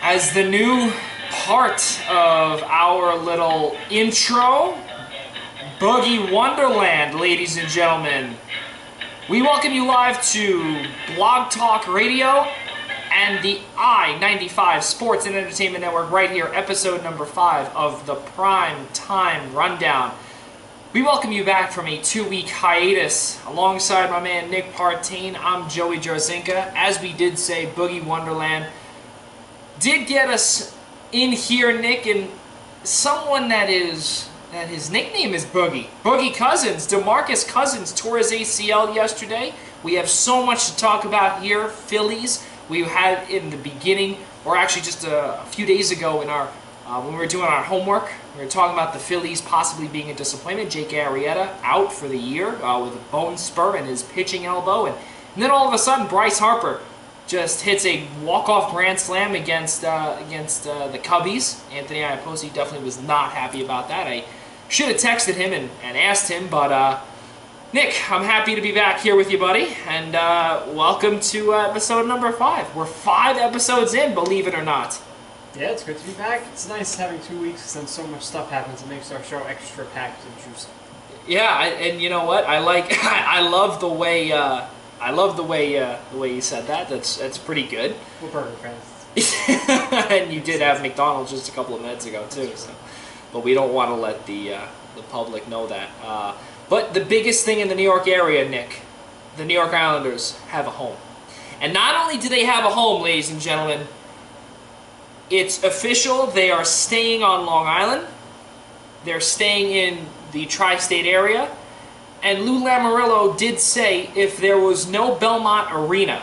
As the new part of our little intro, Boogie Wonderland, ladies and gentlemen. We welcome you live to Blog Talk Radio and the I-95 Sports and Entertainment Network right here, episode number 5 of the Primetime Rundown. We welcome you back from a 2-week hiatus. Alongside my man Nick Partain, I'm Joey Jarzynka. As we did say, Boogie Wonderland did get us in here, Nick, and someone that his nickname is Boogie. Boogie Cousins, DeMarcus Cousins, tore his ACL yesterday. We have so much to talk about here. Phillies, we had in the beginning, or actually just a few days ago in our when we were doing our homework, we were talking about the Phillies possibly being a disappointment. Jake Arrieta out for the year with a bone spur in his pitching elbow, and then all of a sudden Bryce Harper just hits a walk-off grand slam against the Cubbies. Anthony Iapoce definitely was not happy about that. I should have texted him and asked him, but Nick, I'm happy to be back here with you, buddy, and welcome to episode number 5. We're 5 episodes in, believe it or not. Yeah, it's good to be back. It's nice having 2 weeks since so much stuff happens. It makes our show extra packed and juicy. Yeah, and you know what? I love the way you said that. That's pretty good. We're burger fans. And you did have McDonald's just a couple of minutes ago too. So, but we don't want to let the public know that. But the biggest thing in the New York area, Nick, the New York Islanders have a home, and not only do they have a home, ladies and gentlemen, it's official. They are staying on Long Island. They're staying in the tri-state area. And Lou Lamoriello did say if there was no Belmont Arena,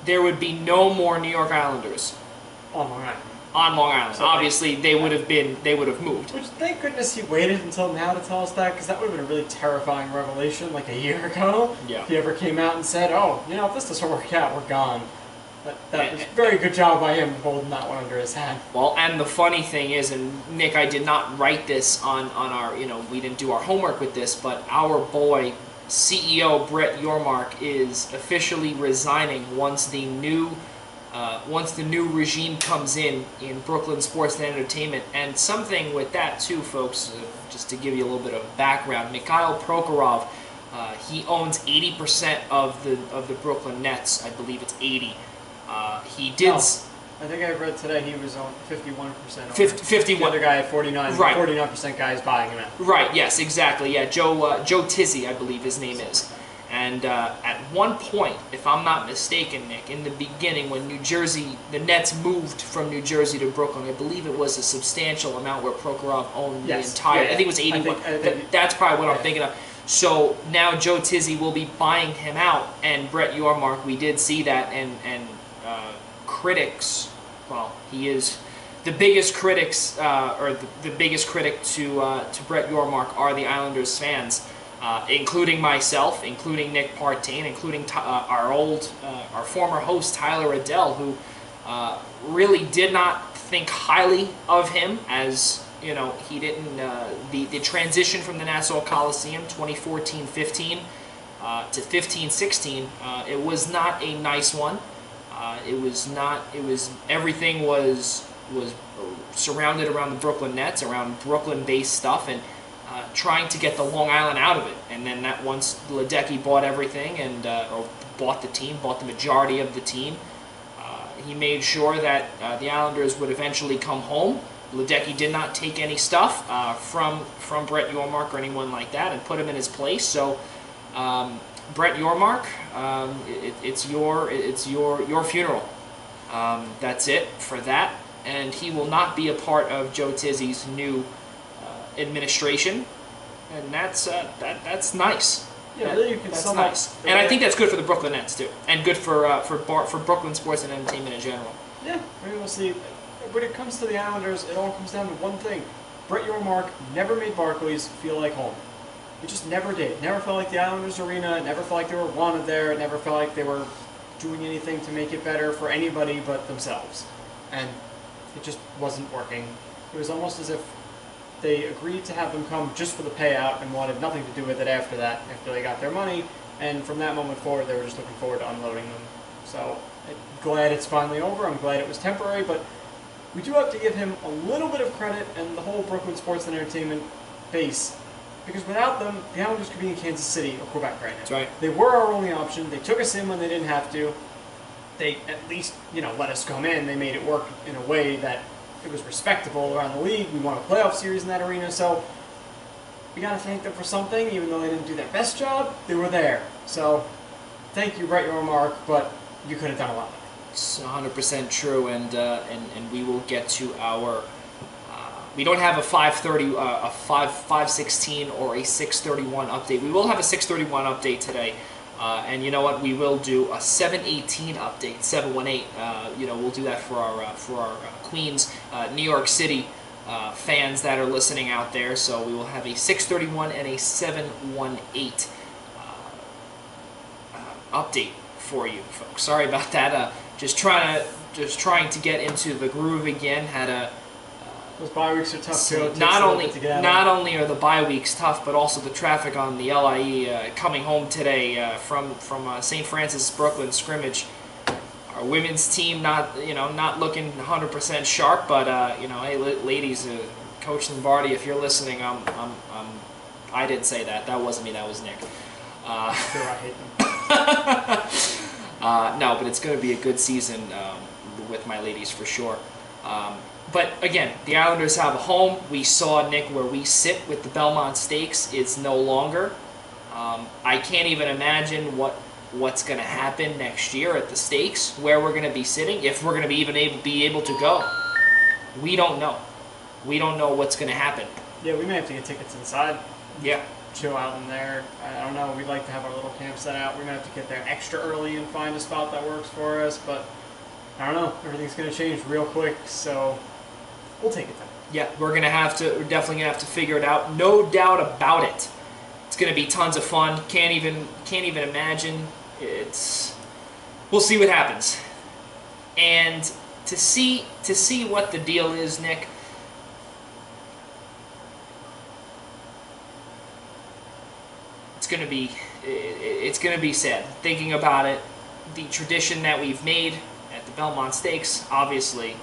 there would be no more New York Islanders On Long Island. on Long Island. So obviously, they would have moved. Which, thank goodness he waited until now to tell us that, because that would have been a really terrifying revelation like a year ago. Yeah. If he ever came out and said, oh, you know, if this doesn't work out, we're gone. That was a very good job by him holding that one under his hat. Well, and the funny thing is, and Nick, I did not write this on our, we didn't do our homework with this, but our boy, CEO Brett Yormark, is officially resigning once the new regime comes in Brooklyn Sports and Entertainment. And something with that too, folks, just to give you a little bit of background, Mikhail Prokhorov, he owns 80% of the Brooklyn Nets. I believe it's 80. He did. No, I think I read today he was on 51%. 51. The other guy at 49. Right. 49% guy is buying him out. Right. Yes. Exactly. Yeah. Joe Tizzy, I believe his name is. And at one point, if I'm not mistaken, Nick, in the beginning when the Nets moved from New Jersey to Brooklyn, I believe it was a substantial amount where Prokhorov owned the entire. Yeah. I think it was 81. I think, that's probably what I'm thinking of. So now Joe Tizzy will be buying him out, and Brett Yormark, we did see that, and critics, well, he is the biggest critics, or the biggest critic to Brett Yormark are the Islanders fans, including myself, including Nick Partain, including our former host Tyler Adelle, who really did not think highly of him, as he didn't the transition from the Nassau Coliseum 2014-15 to 15-16, it was not a nice one. Everything was surrounded around the Brooklyn Nets, around Brooklyn-based stuff, and trying to get the Long Island out of it. And then that once Ledecky bought everything or bought the majority of the team, he made sure that the Islanders would eventually come home. Ledecky did not take any stuff from Brett Yormark or anyone like that and put him in his place. So Brett Yormark, it's your funeral. That's it for that, and he will not be a part of Joe Tizzy's new administration, and that's nice. Yeah, really, you can that's nice, and I think that's good for the Brooklyn Nets too, and good for Brooklyn sports and entertainment in general. Yeah, maybe we'll see. When it comes to the Islanders, it all comes down to one thing: Brett Yormark never made Barclays feel like home. It just never did. It never felt like the Islanders arena. It never felt like they were wanted there. It never felt like they were doing anything to make it better for anybody but themselves. And it just wasn't working. It was almost as if they agreed to have them come just for the payout and wanted nothing to do with it after that, after they got their money. And from that moment forward, they were just looking forward to unloading them. So I'm glad it's finally over. I'm glad it was temporary, but we do have to give him a little bit of credit and the whole Brooklyn Sports and Entertainment base, because without them, the Islanders could be in Kansas City or Quebec right now. That's right. They were our only option. They took us in when they didn't have to. They at least, let us come in. They made it work in a way that it was respectable around the league. We won a playoff series in that arena, so we got to thank them for something, even though they didn't do their best job. They were there. So thank you, Brett Yormark, but you could have done a lot better. It's 100% true, and we will get to our. We don't have a 5:30, a 5:16, or a 6:31 update. We will have a 6:31 update today, and you know what? We will do a 7:18 update, 7:18. We'll do that for our Queens, New York City fans that are listening out there. So we will have a 6:31 and a 7:18 update for you folks. Sorry about that. Just trying to get into the groove again. Those bye weeks are tough too. Not only are the bye weeks tough, but also the traffic on the LIE coming home today from St. Francis Brooklyn scrimmage. Our women's team not looking 100% sharp, but hey ladies, Coach Lombardi, if you're listening, I didn't say that. That wasn't me. That was Nick. I hate them. No, but it's going to be a good season with my ladies for sure. But again, the Islanders have a home. We saw, Nick, where we sit with the Belmont Stakes. It's no longer. I can't even imagine what's going to happen next year at the Stakes, where we're going to be sitting, if we're going to be even able to go. We don't know. We don't know what's going to happen. Yeah, we may have to get tickets inside. Yeah. Chill out in there. I don't know. We'd like to have our little camp set out. We might have to get there extra early and find a spot that works for us, but I don't know. Everything's going to change real quick, so we'll take it then. Yeah, we're definitely going to have to figure it out. No doubt about it. It's going to be tons of fun. Can't even imagine. We'll see what happens. And to see what the deal is, Nick, it's gonna be sad thinking about it. The tradition that we've made at the Belmont Stakes, obviously,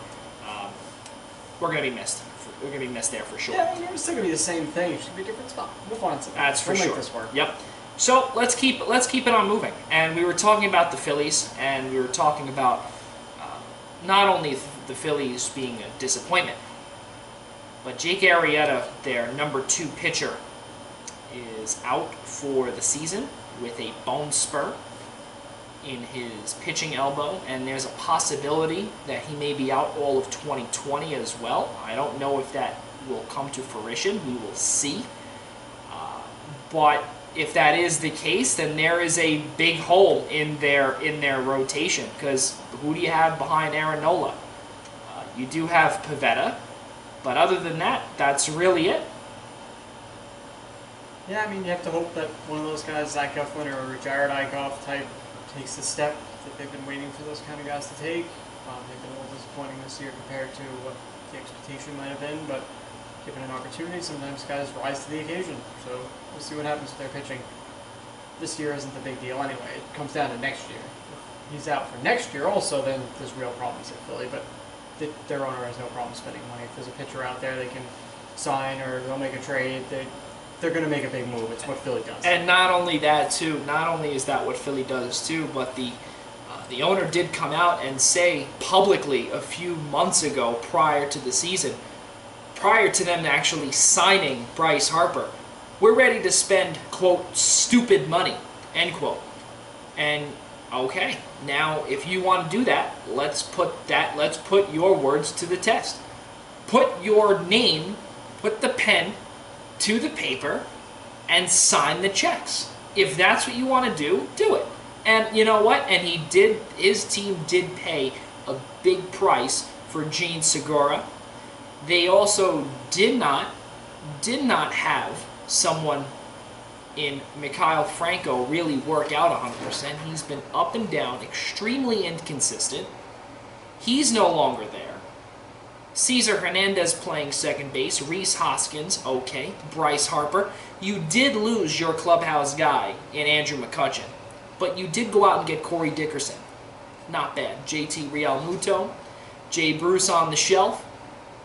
we're gonna be missed. We're gonna be missed there for sure. Yeah, it's still gonna be the same thing. It should be a different spot. We'll find something. That's for we'll sure. Make this work. Yep. So let's keep it on moving. And we were talking about the Phillies, and we were talking about not only the Phillies being a disappointment, but Jake Arrieta, their number 2 pitcher, is out for the season with a bone spur in his pitching elbow, and there's a possibility that he may be out all of 2020 as well. I don't know if that will come to fruition. We will see. But if that is the case, then there is a big hole in their rotation, because who do you have behind Aaron Nola? You do have Pivetta, but other than that, that's really it. Yeah, I mean, you have to hope that one of those guys, Zach Eflin or Jared Eichhoff type, takes the step that they've been waiting for those kind of guys to take. They've been a little disappointing this year compared to what the expectation might have been, but given an opportunity, sometimes guys rise to the occasion. So we'll see what happens with their pitching. This year isn't the big deal anyway. It comes down to next year. If he's out for next year also, then there's real problems at Philly, but their owner has no problem spending money. If there's a pitcher out there they can sign or they'll make a trade, they're going to make a big move. It's what Philly does. And not only that, too, not only is that what Philly does, too, but the owner did come out and say publicly a few months ago, prior to the season, prior to them actually signing Bryce Harper, we're ready to spend, quote, stupid money, end quote. And, okay, now if you want to do that, let's put your words to the test. Put your name, put the pen to the paper, and sign the checks. If that's what you want to do, do it. And you know what? And his team did pay a big price for Gene Segura. They also did not have someone in Mikhail Franco really work out 100%. He's been up and down, extremely inconsistent. He's no longer there. Cesar Hernandez playing second base, Rhys Hoskins, okay, Bryce Harper. You did lose your clubhouse guy in Andrew McCutchen, but you did go out and get Corey Dickerson. not bad. JT Realmuto, Jay Bruce on the shelf,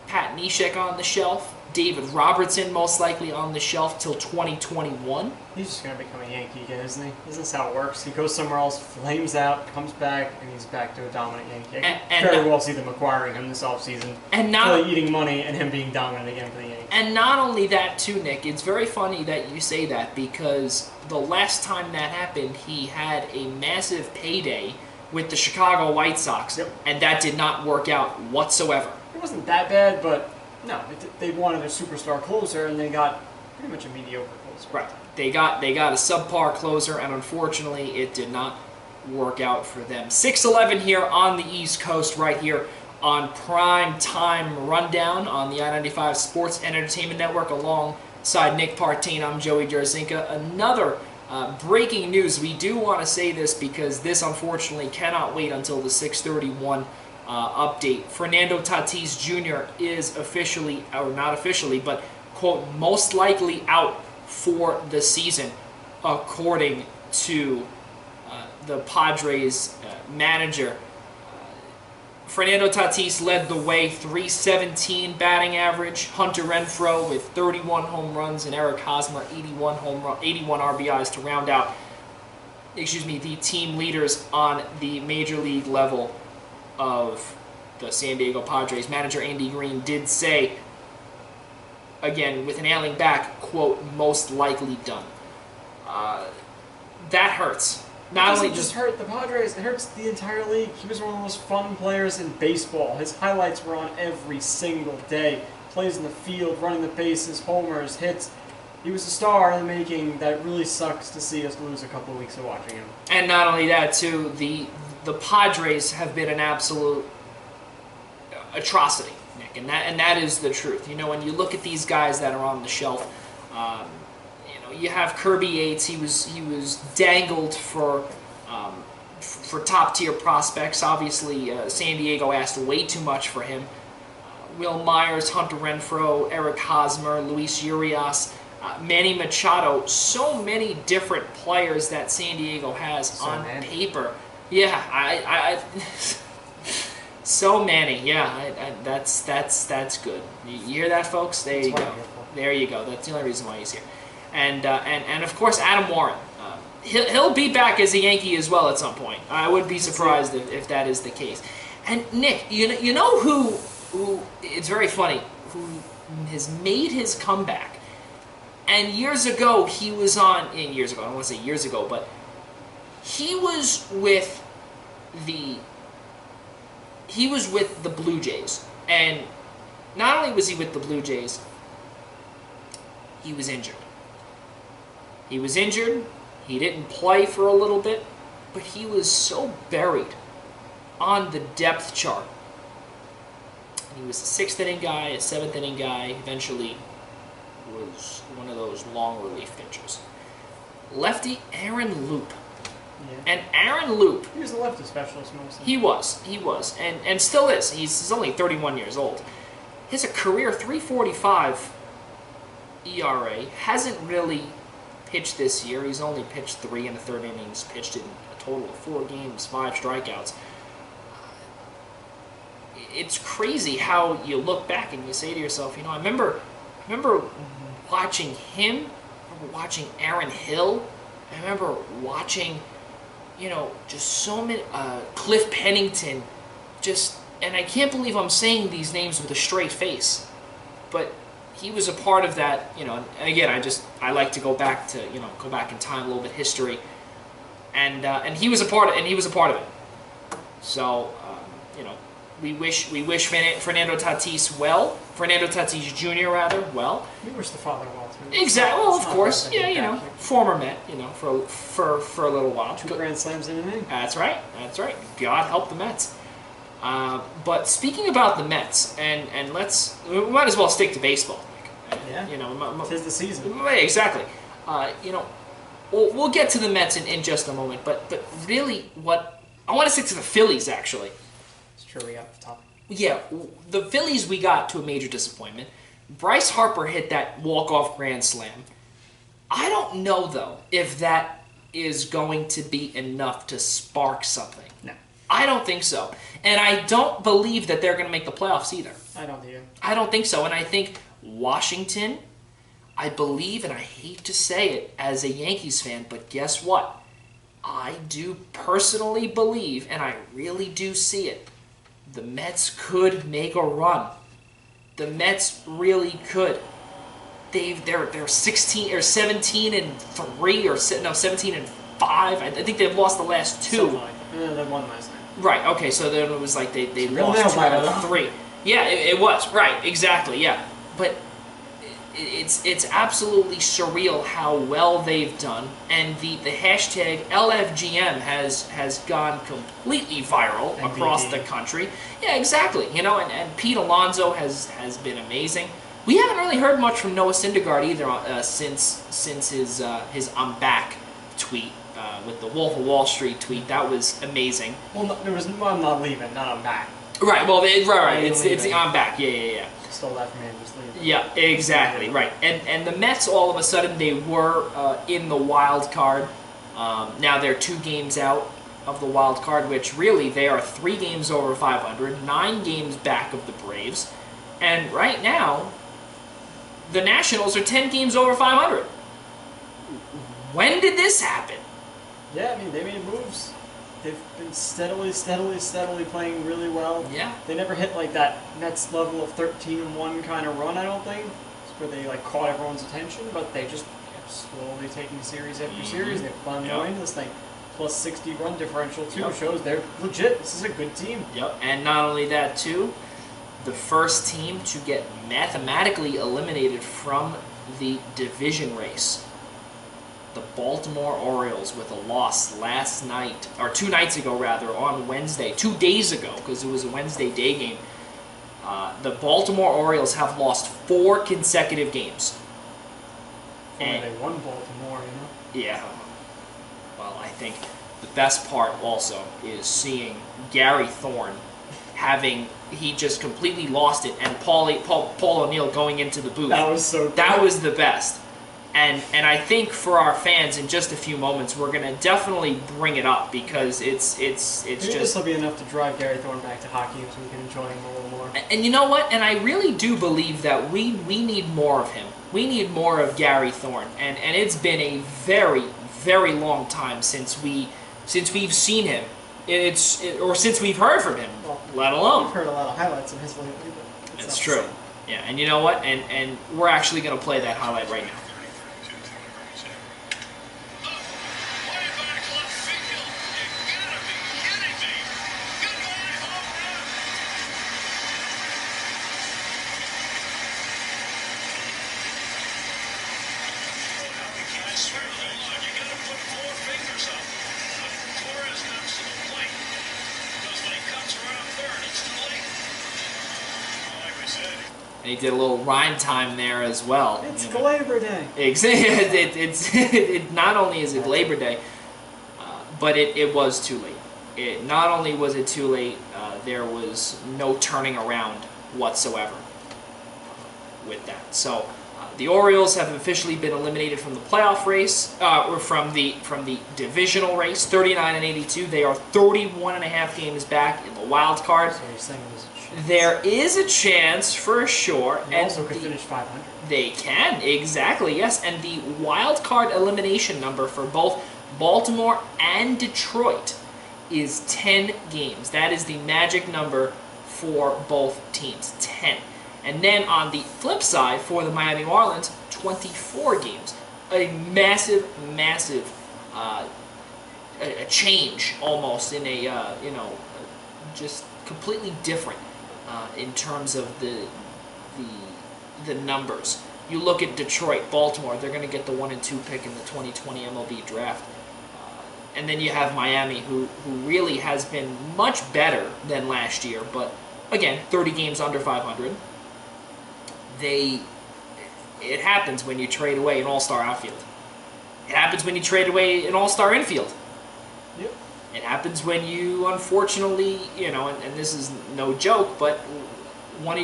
Pat Neshek on the shelf, David Robertson most likely on the shelf till 2021. He's just going to become a Yankee again, isn't he? Isn't this how it works? He goes somewhere else, flames out, comes back, and he's back to a dominant Yankee. I can very well see them acquiring him this offseason. And not really eating money and him being dominant again for the Yankees. And not only that, too, Nick, it's very funny that you say that because the last time that happened, he had a massive payday with the Chicago White Sox, and that did not work out whatsoever. It wasn't that bad, but no, they wanted a superstar closer, and they got pretty much a mediocre closer. Right. They got a subpar closer, and unfortunately, it did not work out for them. 6:11 here on the East Coast, right here on Primetime Rundown on the I-95 Sports and Entertainment Network, alongside Nick Partain. I'm Joey Jarzynka. Another breaking news. We do want to say this because this, unfortunately, cannot wait until the 6:31 update. Fernando Tatis Jr. is officially, or not officially, but, quote, most likely out for the season, according to the Padres manager. Fernando Tatis led the way, .317 batting average. Hunter Renfroe with 31 home runs, and Eric Hosmer 81 RBIs to round out, the team leaders on the major league level of the San Diego Padres. Manager Andy Green did say, again, with an ailing back, quote, most likely done. That hurts. Not only just hurt the Padres, it hurts the entire league. He was one of the most fun players in baseball. His highlights were on every single day. Plays in the field, running the bases, homers, hits. He was a star in the making. That really sucks to see us lose a couple of weeks of watching him. And not only that, too, the Padres have been an absolute atrocity, Nick, and that is the truth. You know, when you look at these guys that are on the shelf, you have Kirby Yates. He was dangled for top tier prospects. Obviously, San Diego asked way too much for him. Will Myers, Hunter Renfroe, Eric Hosmer, Luis Urias, Manny Machado. So many different players that San Diego has on paper. Yeah, I so many. Yeah, that's good. You hear that, folks? There you go. There you go. That's the only reason why he's here. And of course, Adam Warren. He'll be back as a Yankee as well at some point. I wouldn't be surprised if that is the case. And Nick, you know who it's very funny, who has made his comeback. And years ago, he was on. Years ago, I don't want to say years ago, but he was with the Blue Jays. And not only was he with the Blue Jays, he was injured. He was injured. He didn't play for a little bit, but he was so buried on the depth chart. He was a sixth inning guy, a seventh inning guy, eventually was one of those long relief pitchers. Lefty Aaron Loop. Yeah. And Aaron Loop... He was a lefty specialist mostly. He was, and still is. He's only 31 years old. He has a career .345 ERA. Hasn't really pitched this year. He's only pitched 3 in the third innings, pitched in a total of 4 games, 5 strikeouts. It's crazy how you look back and you say to yourself, I remember watching him, I remember watching Aaron Hill, I remember watching, just so many, Cliff Pennington, and I can't believe I'm saying these names with a straight face, but he was a part of that, and again, I like to go back in time a little bit, history, and he was a part of it. So, we wish Fernando Tatis Jr. well. We wish the father well too. Exactly. Well, of course, former Met, for a little while. 2 grand slams in an inning. That's right. God help the Mets. But speaking about the Mets, and we might as well stick to baseball. Yeah. Tis the season. Exactly. We'll get to the Mets in just a moment. But really, I want to stick to the Phillies actually. It's true. We got off topic. Yeah, the Phillies we got to a major disappointment. Bryce Harper hit that walk-off grand slam. I don't know though if that is going to be enough to spark something. No. I don't think so. And I don't believe that they're going to make the playoffs either. I don't either. I don't think so. And I think Washington, I believe, and I hate to say it as a Yankees fan, but guess what? I do personally believe, and I really do see it, the Mets could make a run. The Mets really could. They're 16 or 17 and 3 or no 17 and 5. I think they've lost the last 2. They won last night. Right. Okay. So then it was like they Really lost 2 out now, of 3. Yeah, it was right. Exactly. Yeah, but it's absolutely surreal how well they've done, and the hashtag LFGM has gone completely viral MVP. across the country. Yeah, exactly. You know, and Pete Alonso has been amazing. We haven't really heard much from Noah Syndergaard either since his "I'm back" tweet with the Wolf of Wall Street tweet. That was amazing. Well, no, there was I'm not leaving, not I'm back. Right. Well, right. It's "I'm back." Yeah. Stole that from him, just leave. Yeah, exactly, right. And the Mets, all of a sudden, they were in the wild card. Now they're 2 games out of the wild card, which really they are 3 games over 500, 9 games back of the Braves. And right now, the Nationals are 10 games over 500. When did this happen? Yeah, I mean, they made moves. They've been steadily playing really well. Yeah. They never hit like that Mets level of 13-1 kind of run, I don't think. It's where they like caught everyone's attention, but they just kept slowly taking series after series. They've finally won this thing. Plus 60 run differential too shows they're legit. This is a good team. Yep. And not only that too, the first team to get mathematically eliminated from the division race. The Baltimore Orioles with a loss last night, or 2 nights ago rather, on Wednesday, 2 days ago, because it was a Wednesday day game. The Baltimore Orioles have lost 4 consecutive games. And they won Baltimore, you know? Yeah. Well, I think the best part also is seeing Gary Thorne he just completely lost it, and Paul O'Neill going into the booth. That was so good. That was the best. And I think for our fans, in just a few moments, we're gonna definitely bring it up because it's Maybe just. this will be enough to drive Gary Thorne back to hockey so we can enjoy him a little more. And you know what? And I really do believe that we need more of him. We need more of Gary Thorne. And it's been a very, very long time since we've seen him. Or since we've heard from him, Well, let alone. We've heard a lot of highlights of his lately, but It's true. Yeah, and you know what? And we're actually gonna play that highlight right now. And he did a little rhyme time there as well. It's Labor Day. It not only is it Labor Day, but it was too late. Not only was it too late, there was no turning around whatsoever with that. So the Orioles have officially been eliminated from the playoff race, or from the divisional race, 39-82. They are 31.5 games back in the wild card. So you're saying there's a chance. There is a chance for sure. They also could finish 500. They can, exactly, yes. And the wild card elimination number for both Baltimore and Detroit is 10 games. That is the magic number for both teams, 10. And then on the flip side, for the Miami Marlins, 24 games. A massive a change almost in a, just completely different in terms of the numbers. You look at Detroit, Baltimore, they're going to get the 1 and 2 pick in the 2020 MLB draft. And then you have Miami, who really has been much better than last year, but again, 30 games under 500. It happens when you trade away an all-star outfield. It happens when you trade away an all-star infield. Yep. It happens when you, unfortunately, and this is no joke, but one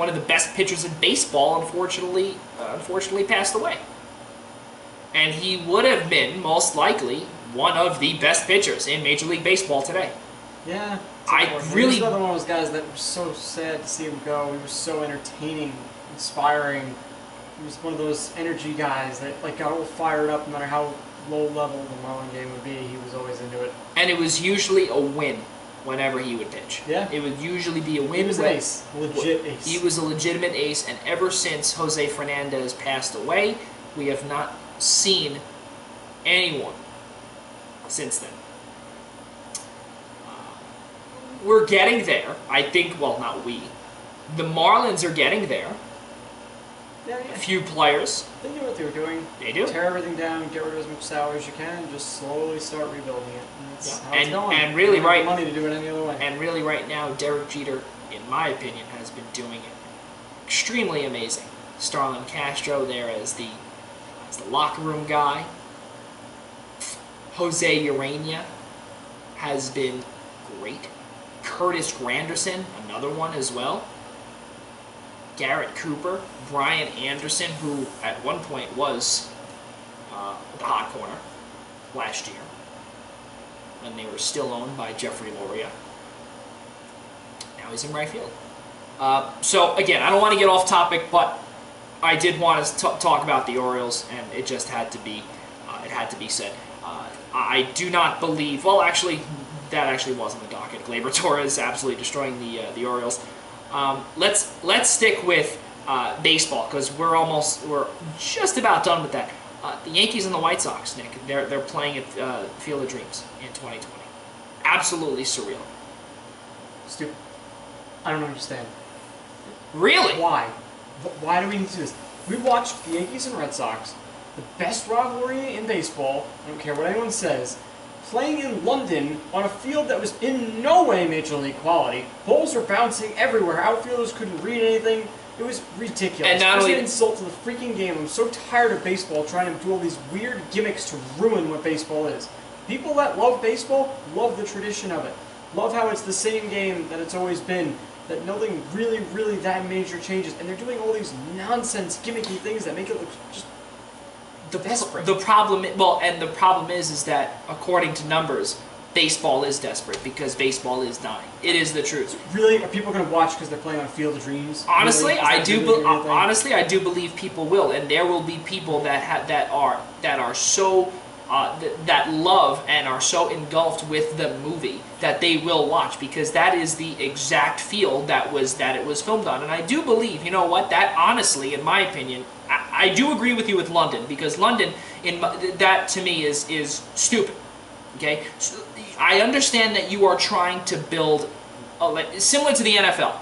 of the best pitchers in baseball, unfortunately passed away. And he would have been, most likely, one of the best pitchers in Major League Baseball today. Yeah. I He's really... another one of those guys that was so sad to see him go. He was so entertaining, inspiring. He was one of those energy guys that like got all fired up no matter how low level the Marlin game would be. He was always into it. And it was usually a win whenever he would pitch. Yeah. It would usually be a win. He was an ace. Legit ace. He was a legitimate ace, and ever since Jose Fernandez passed away, we have not seen anyone since then. We're getting there. I think, well, not we. The Marlins are getting there. Yeah, A few players. They knew what they were doing. They do. Tear everything down, get rid of as much salary as you can, and just slowly start rebuilding it. And that's how it's And, going. and really They don't have right money to do it any other way. And really right now, Derek Jeter, in my opinion, has been doing it extremely amazing. Starlin Castro there as the locker room guy. Jose Urania has been great. Curtis Granderson, another one as well. Garrett Cooper, Brian Anderson, who at one point was the hot corner last year, when they were still owned by Jeffrey Loria. Now he's in right field. So again, I don't want to get off topic, but I did want to talk about the Orioles, and it just had to be said. I do not believe. Well, actually, that actually was on the docket. Gleyber Torres absolutely destroying the Orioles. Let's stick with baseball, because we're just about done with that. The Yankees and the White Sox, Nick, they're playing at Field of Dreams in 2020. Absolutely surreal. Stupid. I don't understand. Really? Why? Why do we need to do this? We watched the Yankees and Red Sox, the best rivalry in baseball, I don't care what anyone says, playing in London on a field that was in no way Major League quality. Balls were bouncing everywhere. Outfielders couldn't read anything. It was ridiculous. And not it was only an insult to the freaking game. I'm so tired of baseball trying to do all these weird gimmicks to ruin what baseball is. People that love baseball love the tradition of it. Love how it's the same game that it's always been. That nothing really that major changes. And they're doing all these nonsense gimmicky things that make it look just desperate. The problem is that according to numbers, baseball is desperate because baseball is dying. It is the truth. Really, are people going to watch because they're playing on Field of Dreams? Honestly, really? I do believe people will, and there will be people that are so that love and are so engulfed with the movie that they will watch, because that is the exact field that it was filmed on. And I do believe, you know what, that honestly, in my opinion, I do agree with you with London, because London, that to me is stupid. Okay, so I understand that you are trying to build similar to the NFL.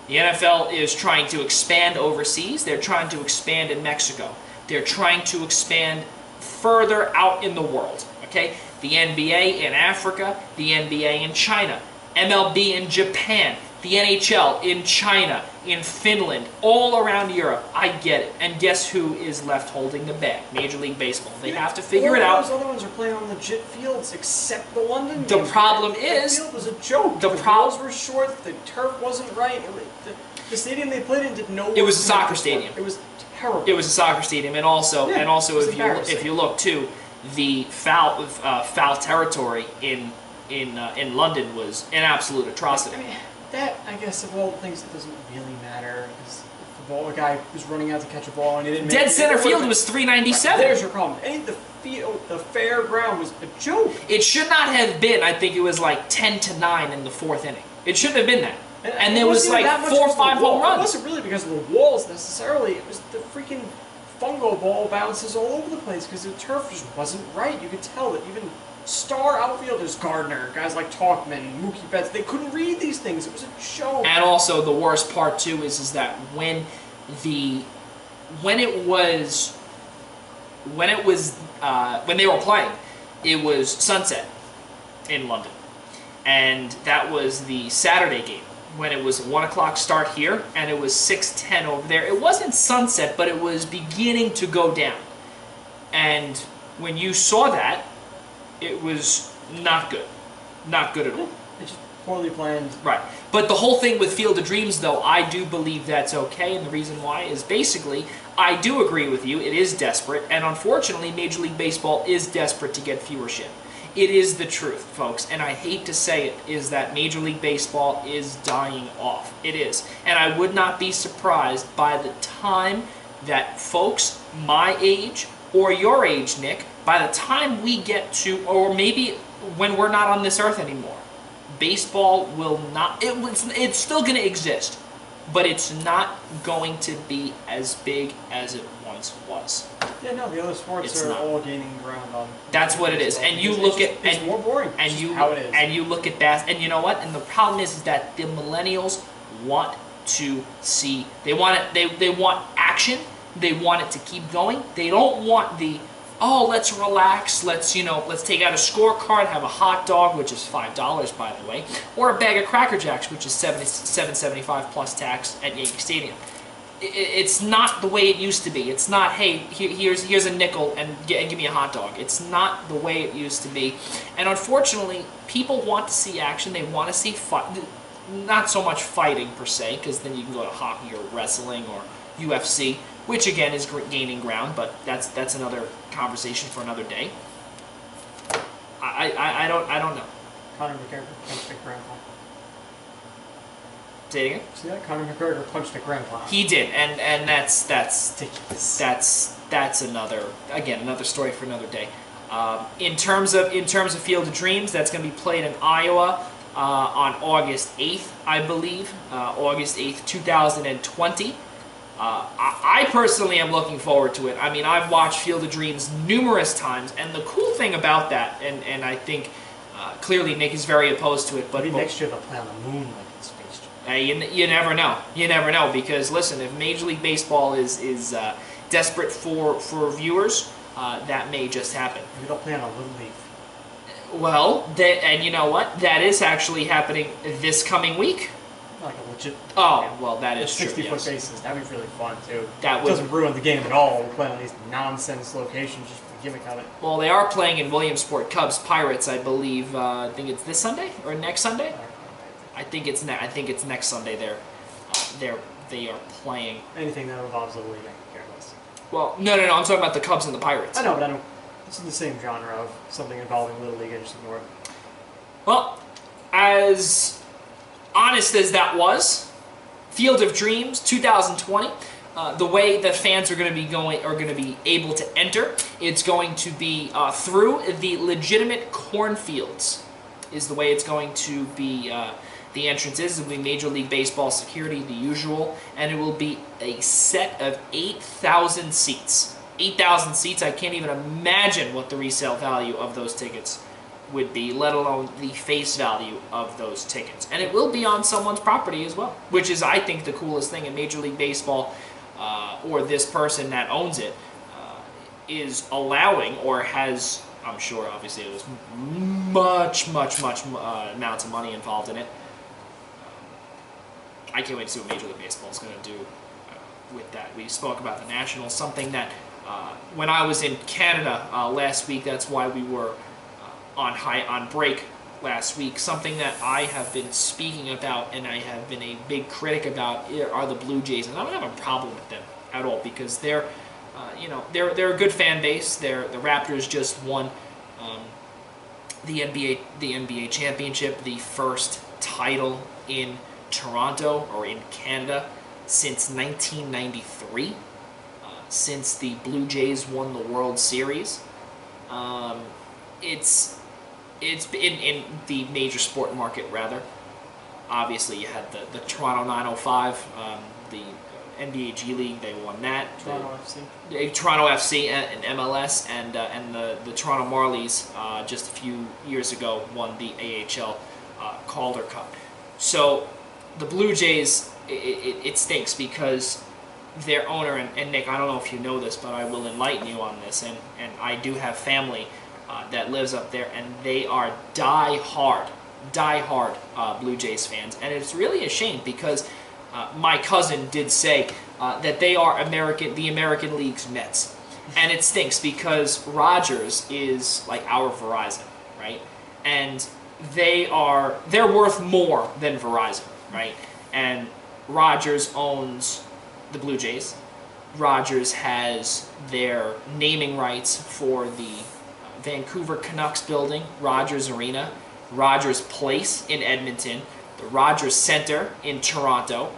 The NFL is trying to expand overseas. They're trying to expand in Mexico. They're trying to expand further out in the world. Okay, the NBA in Africa, the NBA in China, MLB in Japan, the NHL in China, in Finland, all around Europe. I get it. And guess who is left holding the bag? Major League Baseball. They have to figure it out. Those other ones are playing on legit fields, except the London The game. problem The is... field was a joke. The balls were short, the turf wasn't right. The stadium they played in did no work. It was a soccer stadium. It was terrible. It was a soccer stadium, and also if you look too, the foul territory in London was an absolute atrocity. I mean, that, I guess, of all the things, it doesn't really matter, because if the guy was running out to catch a ball and he didn't make it... Dead center field was 397. There's your problem. And the fair ground was a joke. It should not have been, I think it was like 10-9 in the fourth inning. It shouldn't have been that. And there was like 4 or 5 home runs. It wasn't really because of the walls necessarily. It was the freaking fungo ball bounces all over the place because the turf just wasn't right. You could tell that even star outfielders, Gardner, guys like Talkman, Mookie Betts, they couldn't read these things. It was a joke. And also the worst part too is that when they were playing, it was sunset in London, and that was the Saturday game when it was 1 o'clock start here and it was 6:10 over there. It wasn't sunset, but it was beginning to go down, and when you saw that, it was not good. Not good at all. It's just poorly planned. Right. But the whole thing with Field of Dreams, though, I do believe that's okay, and the reason why is basically, I do agree with you, it is desperate, and unfortunately, Major League Baseball is desperate to get viewership. It is the truth, folks, and I hate to say it, is that Major League Baseball is dying off. It is. And I would not be surprised by the time that folks my age or your age, Nick, by the time we get to, or maybe when we're not on this earth anymore, baseball will not, it's still going to exist, but it's not going to be as big as it once was. Yeah, no, the other sports are all gaining ground on. That's what it is, and you look at it's more boring. And it's you how it is. And you look at that, and you know what? And the problem is that the millennials want to see. They want it. They want action. They want it to keep going. They don't want the let's relax. Let's take out a scorecard, have a hot dog, which is $5 by the way, or a bag of Cracker Jacks, which is $7.75 plus tax at Yankee Stadium. It's not the way it used to be. It's not, hey, here's a nickel and give me a hot dog. It's not the way it used to be. And unfortunately, people want to see action. They want to see fight. Not so much fighting per se, because then you can go to hockey or wrestling or UFC, which again is gaining ground, but that's another conversation for another day. I don't know. Conor McGregor punched a grandpa. Say it again? See that? Conor McGregor punched a grandpa. He did, and that's ridiculous. That's another story for another day. In terms of Field of Dreams, that's going to be played in Iowa on August 8th, I believe, August 8th, 2020. I personally am looking forward to it. I mean, I've watched Field of Dreams numerous times, and the cool thing about that, and I think clearly Nick is very opposed to it, but maybe next year they'll play on the moon like in Space Jam. You never know. You never know, because listen, if Major League Baseball is desperate for viewers, that may just happen. Maybe they'll play on a Little League. Well, and you know what? That is actually happening this coming week. Like a legit. Well, that is true. 60-foot bases. That'd be really fun too. That doesn't ruin the game at all. We're playing on these nonsense locations just for the gimmick of it. Well, they are playing in Williamsport. Cubs Pirates, I believe. I think it's this Sunday or next Sunday. I think it's next Sunday. They are playing. Anything that involves Little League, I can care less. Well, no. I'm talking about the Cubs and the Pirates. I know, but I don't. This is the same genre of something involving Little League. I just ignore it. Well, as honest as that was, Field of Dreams 2020. The way that fans are going to be able to enter, it's going to be through the legitimate cornfields. Is the way it's going to be. The entrance is. It will be Major League Baseball security, the usual, and it will be a set of 8,000 seats. 8,000 seats. I can't even imagine what the resale value of those tickets would be, let alone the face value of those tickets. And it will be on someone's property as well, which is, I think, the coolest thing in Major League Baseball, or this person that owns it, is allowing, or has, I'm sure, obviously, there's much amounts of money involved in it. I can't wait to see what Major League Baseball is going to do with that. We spoke about the Nationals, something that when I was in Canada last week, that's why we were on break last week. Something that I have been speaking about and I have been a big critic about are the Blue Jays, and I don't have a problem with them at all because they're a good fan base. The Raptors just won the NBA championship, the first title in Toronto or in Canada since 1993, since the Blue Jays won the World Series. It's in the major sport market, rather. Obviously, you had the Toronto 905, the NBA G League, they won that. Toronto FC. Toronto FC and MLS, and the Toronto Marlies just a few years ago won the AHL Calder Cup. So the Blue Jays, it stinks because their owner, and Nick, I don't know if you know this, but I will enlighten you on this, and I do have family that lives up there, and they are die-hard Blue Jays fans, and it's really a shame because my cousin did say that they are the American League's Mets, and it stinks because Rogers is like our Verizon, right? And they're worth more than Verizon, right? And Rogers owns the Blue Jays. Rogers has their naming rights for the Vancouver Canucks building, Rogers Arena, Rogers Place in Edmonton, the Rogers Centre in Toronto.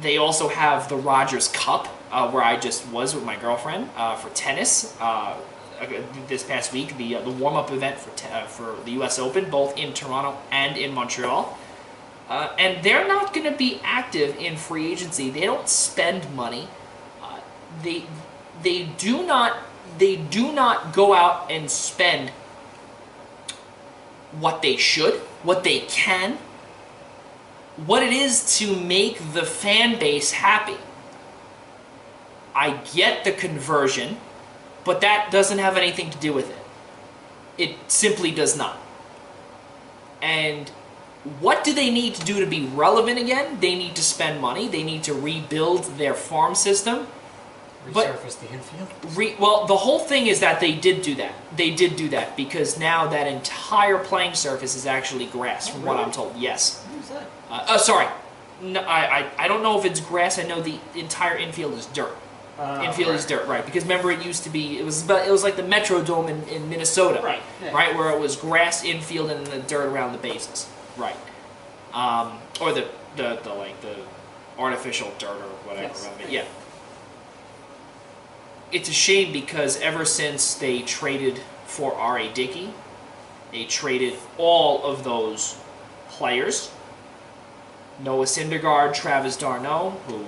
They also have the Rogers Cup, where I just was with my girlfriend for tennis this past week, the warm-up event for the U.S. Open, both in Toronto and in Montreal. And they're not going to be active in free agency. They don't spend money. They do not go out and spend what they should, what they can, what it is to make the fan base happy. I get the conversion, but that doesn't have anything to do with it. It simply does not. And what do they need to do to be relevant again? They need to spend money. They need to rebuild their farm system. Resurface the infield? Well, the whole thing is that they did do that. They did do that because now that entire playing surface is actually grass, from what I'm told. Yes. Who's that? Sorry. No, I don't know if it's grass. I know the entire infield is dirt. Infield is dirt, right? Because remember, it used to be it was like the Metrodome in Minnesota, right? Yeah. Right, where it was grass infield and the dirt around the bases, right? Or the artificial dirt or whatever. Yes. Around it. Yeah. It's a shame because ever since they traded for R.A. Dickey, they traded all of those players. Noah Syndergaard, Travis d'Arnaud, who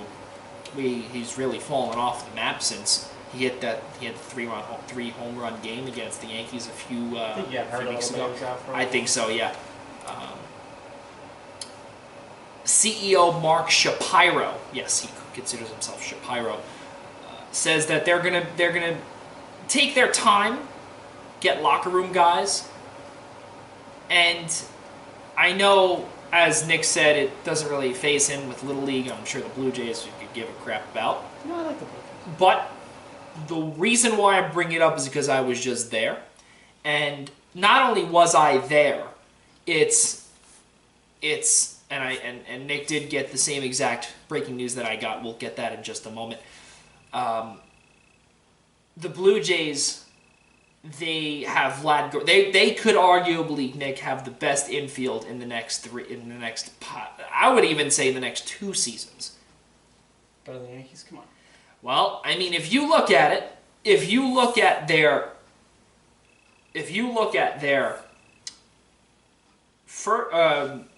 he's really fallen off the map since he had the three home run game against the Yankees a few weeks ago. I think so, yeah. CEO Mark Shapiro, yes, he considers himself Shapiro, says that they're gonna take their time, get locker room guys, and I know, as Nick said, it doesn't really faze him with Little League. I'm sure the Blue Jays could give a crap about. No, I like the Blue Jays. But the reason why I bring it up is because I was just there, and not only was I there, and Nick did get the same exact breaking news that I got. We'll get that in just a moment. The Blue Jays, they have Vlad. They could arguably, Nick, have the best infield in the next I would even say the next 2 seasons. Better than the Yankees? Come on. Well, I mean, if you look at it, if you look at their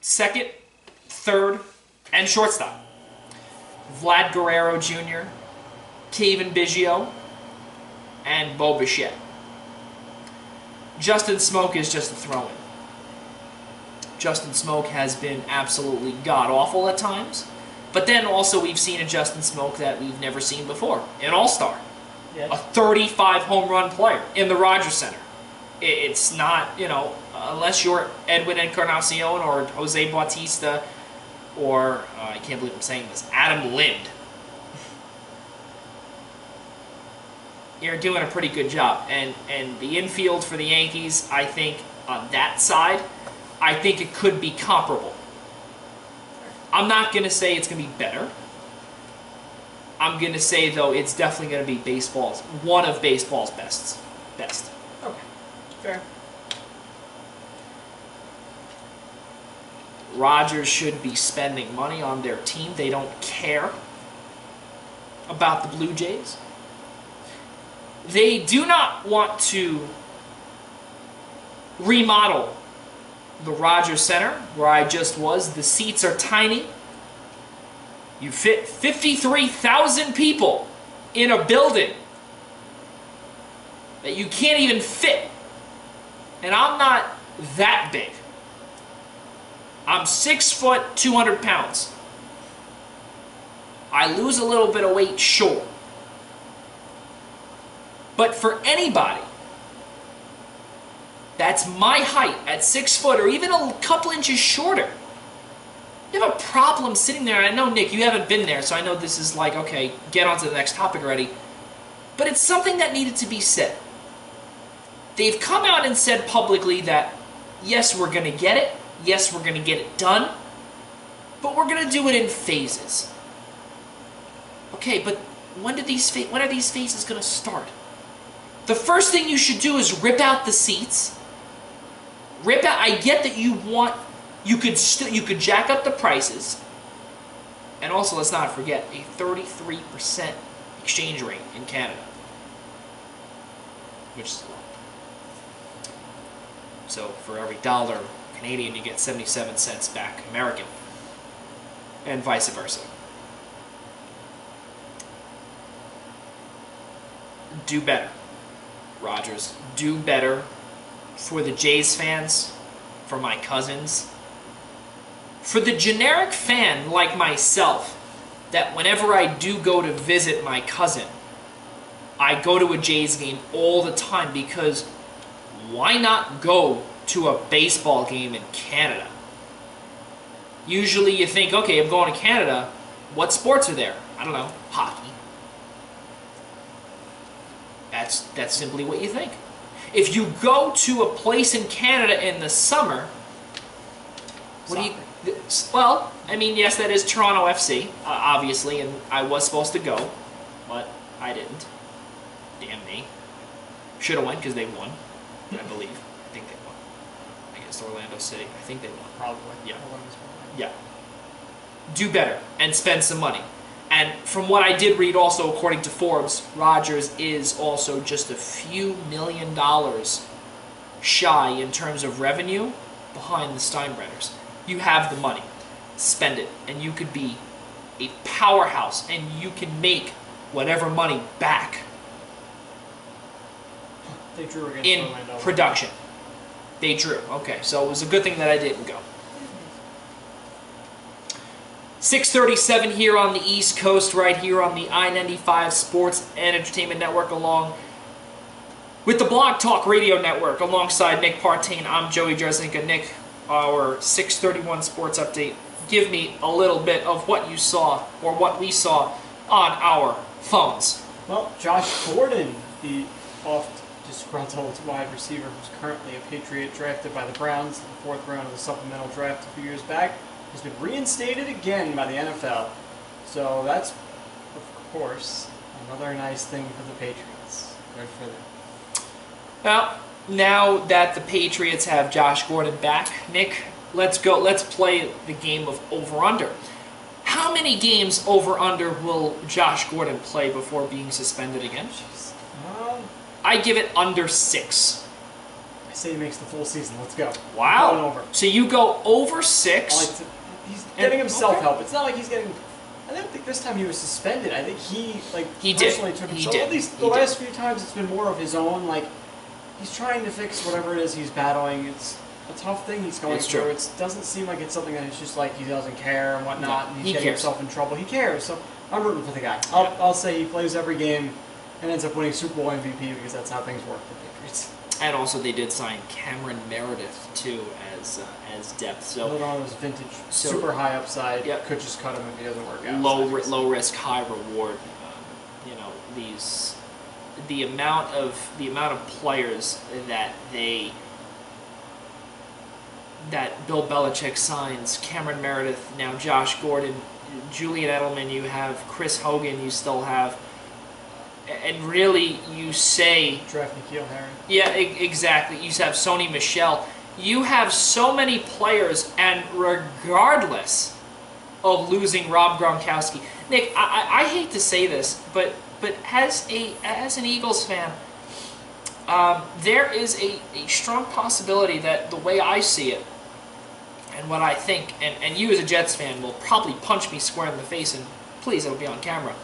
second, third, and shortstop, Vlad Guerrero Jr., Kevin Biggio, and Bo Bichette. Justin Smoak is just a throw-in. Justin Smoak has been absolutely god-awful at times, but then also we've seen a Justin Smoak that we've never seen before, an all-star, a 35 home run player in the Rogers Center. It's not, unless you're Edwin Encarnacion or Jose Bautista or, I can't believe I'm saying this, Adam Lind. You're doing a pretty good job. And the infield for the Yankees, I think, on that side, I think it could be comparable. I'm not going to say it's going to be better. I'm going to say, though, it's definitely going to be one of baseball's best. Okay. Fair. Rogers should be spending money on their team. They don't care about the Blue Jays. They do not want to remodel the Rogers Center, where I just was. The seats are tiny. You fit 53,000 people in a building that you can't even fit. And I'm not that big. I'm 6 foot, 200 pounds. I lose a little bit of weight, sure. But for anybody that's my height at 6 foot or even a couple inches shorter, you have a problem sitting there. I know, Nick, you haven't been there, so I know this is like, okay, get on to the next topic already. But it's something that needed to be said. They've come out and said publicly that, yes, we're going to get it. Yes, we're going to get it done. But we're going to do it in phases. Okay, but when are these phases going to start? the first thing you should do is rip out the seats. Rip out. I get that you want. You could jack up the prices. And also, let's not forget a 33% exchange rate in Canada, which is a lot. So for every dollar Canadian, you get 77 cents back American, and vice versa. Do better, Rogers. Do better for the Jays fans, for my cousins, for the generic fan like myself, that whenever I do go to visit my cousin, I go to a Jays game all the time, because why not go to a baseball game in Canada? Usually you think, okay, I'm going to Canada, what sports are there? I don't know, hockey. That's simply what you think. If you go to a place in Canada in the summer, what do you... Well, I mean, yes, that is Toronto FC, obviously, and I was supposed to go, but I didn't. Damn me. Should have went because they won, I believe. I think they won against Orlando City. I think they won. Probably. Yeah. Yeah. Do better and spend some money. And from what I did read also, according to Forbes, Rogers is also just a few $1 million shy in terms of revenue behind the Steinbrenners. You have the money. Spend it. And you could be a powerhouse. And you can make whatever money back They drew against in Orlando. production. They drew. Okay, so it was a good thing that I didn't go. 6:37 here on the East Coast, right here on the I-95 Sports and Entertainment Network, along with the Blog Talk Radio Network, alongside Nick Partain. I'm Joey Jarzynka. Nick, our 6:31 Sports Update. Give me a little bit of what you saw, or what we saw, on our phones. Well, Josh Gordon, the oft-disgruntled wide receiver who's currently a Patriot drafted by the Browns in the 4th round of the supplemental draft a few years back, has been reinstated again by the NFL. So that's, of course, another nice thing for the Patriots. Good for them. Well, now that the Patriots have Josh Gordon back, Nick, let's go. Let's play the game of over-under. How many games over-under will Josh Gordon play before being suspended again? I give it under 6. I say he makes the full season. Let's go. Wow. Going over. So you go over 6. He's getting himself okay. help. It's not like he's getting... I don't think this time he was suspended. I think he personally took himself. At least the last few times it's been more of his own, he's trying to fix whatever it is he's battling. It's a tough thing he's going through. True. It doesn't seem like it's something that it's just like he doesn't care and whatnot, and he's getting cares. himself in trouble. He cares, so I'm rooting for the guy. I'll say he plays every game and ends up winning Super Bowl MVP, because that's how things work for the Patriots. And also they did sign Cameron Meredith, too, as depth. So Another one of those vintage, super high upside, Yep. could just cut him if he doesn't work out. low risk, high reward. The amount of players that Bill Belichick signs: Cameron Meredith, now Josh Gordon, Julian Edelman. You have Chris Hogan. You still have, and really you say Draft N'Keal Harry. Yeah, exactly. You have Sony Michel. You have so many players, and regardless of losing Rob Gronkowski, Nick, I hate to say this, but as an Eagles fan, there is a strong possibility that the way I see it, and what I think, and you as a Jets fan will probably punch me square in the face, and please, it'll be on camera.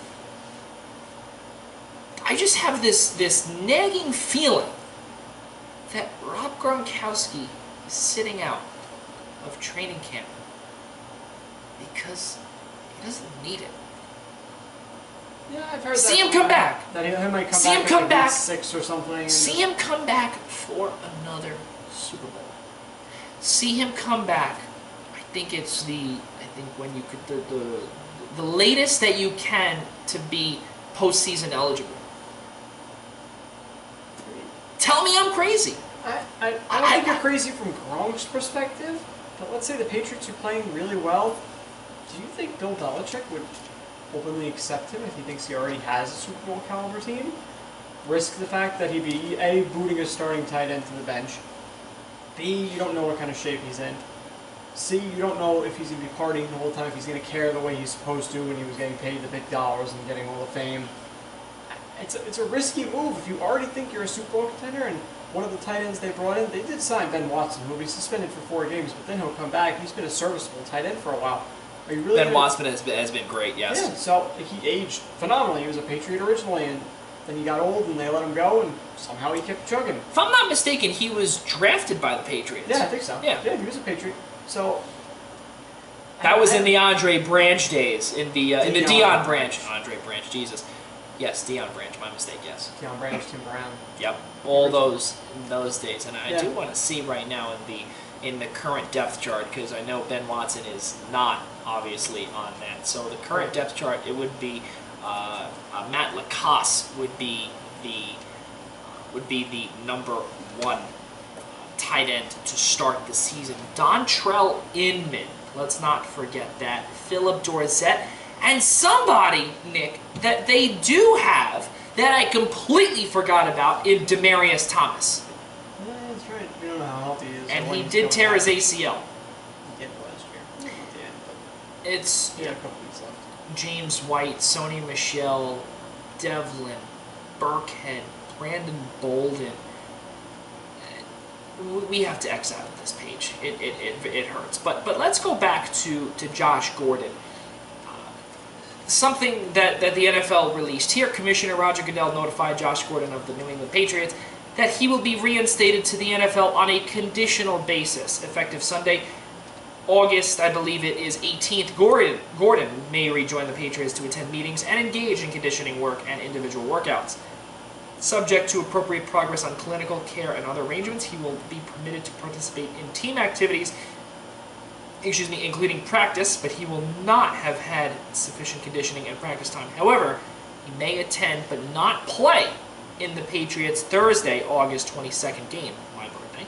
I just have this nagging feeling that Rob Gronkowski is sitting out of training camp because he doesn't need it. Yeah, I've heard See him come back. That he might come See back. him come back. 6 or something. See him come back for another Super Bowl. See him come back. I think when you could the latest that you can to be postseason eligible. Tell me I'm crazy. I don't think you're crazy from Gronk's perspective, but let's say the Patriots are playing really well. Do you think Bill Belichick would openly accept him if he thinks he already has a Super Bowl caliber team? risk the fact that he'd be A, booting a starting tight end to the bench. B, you don't know what kind of shape he's in. C, you don't know if he's going to be partying the whole time, if he's going to care the way he's supposed to when he was getting paid the big dollars and getting all the fame. It's a risky move. If you already think you're a Super Bowl contender, and one of the tight ends they brought in, they did sign Ben Watson, who will be suspended for 4 games, but then he'll come back. He's been a serviceable tight end for a while. Are you really Ben Watson has been great, yes. Yeah, so he aged phenomenally. He was a Patriot originally, and then he got old, and they let him go, and somehow he kept chugging. If I'm not mistaken, he was drafted by the Patriots. Yeah, I think so. Yeah, he was a Patriot. So that was in the Andre Branch days, in the Deion Branch. Andre Branch, Jesus. Yes, Deion Branch, my mistake, yes. Deion Branch, Tim Brown. Yep, all those days. And I Yeah. do want to see right now in the current depth chart, because I know Ben Watson is not obviously on that. So the current depth chart, it would be Matt Lacoste would be the number 1 tight end to start the season. Dontrell Inman, let's not forget that. Philip Dorsett, and somebody, Nick, that they do have that I completely forgot about in Demaryius Thomas. Yeah, that's right. We don't know how healthy he is. And he did tear his ACL. He did last year. Not the end, but It's he had a couple weeks left. James White, Sony Michel, Devlin, Burkhead, Brandon Bolden. We have to X out of this page. It hurts. But let's go back to Josh Gordon. Something that the NFL released here. Commissioner Roger Goodell notified Josh Gordon of the New England Patriots that he will be reinstated to the NFL on a conditional basis, effective Sunday, August, I believe it is 18th. Gordon may rejoin the Patriots to attend meetings and engage in conditioning work and individual workouts. Subject to appropriate progress on clinical care and other arrangements, he will be permitted to participate in team activities, including practice, but he will not have had sufficient conditioning and practice time. However, he may attend but not play in the Patriots' Thursday, August 22nd game, my birthday.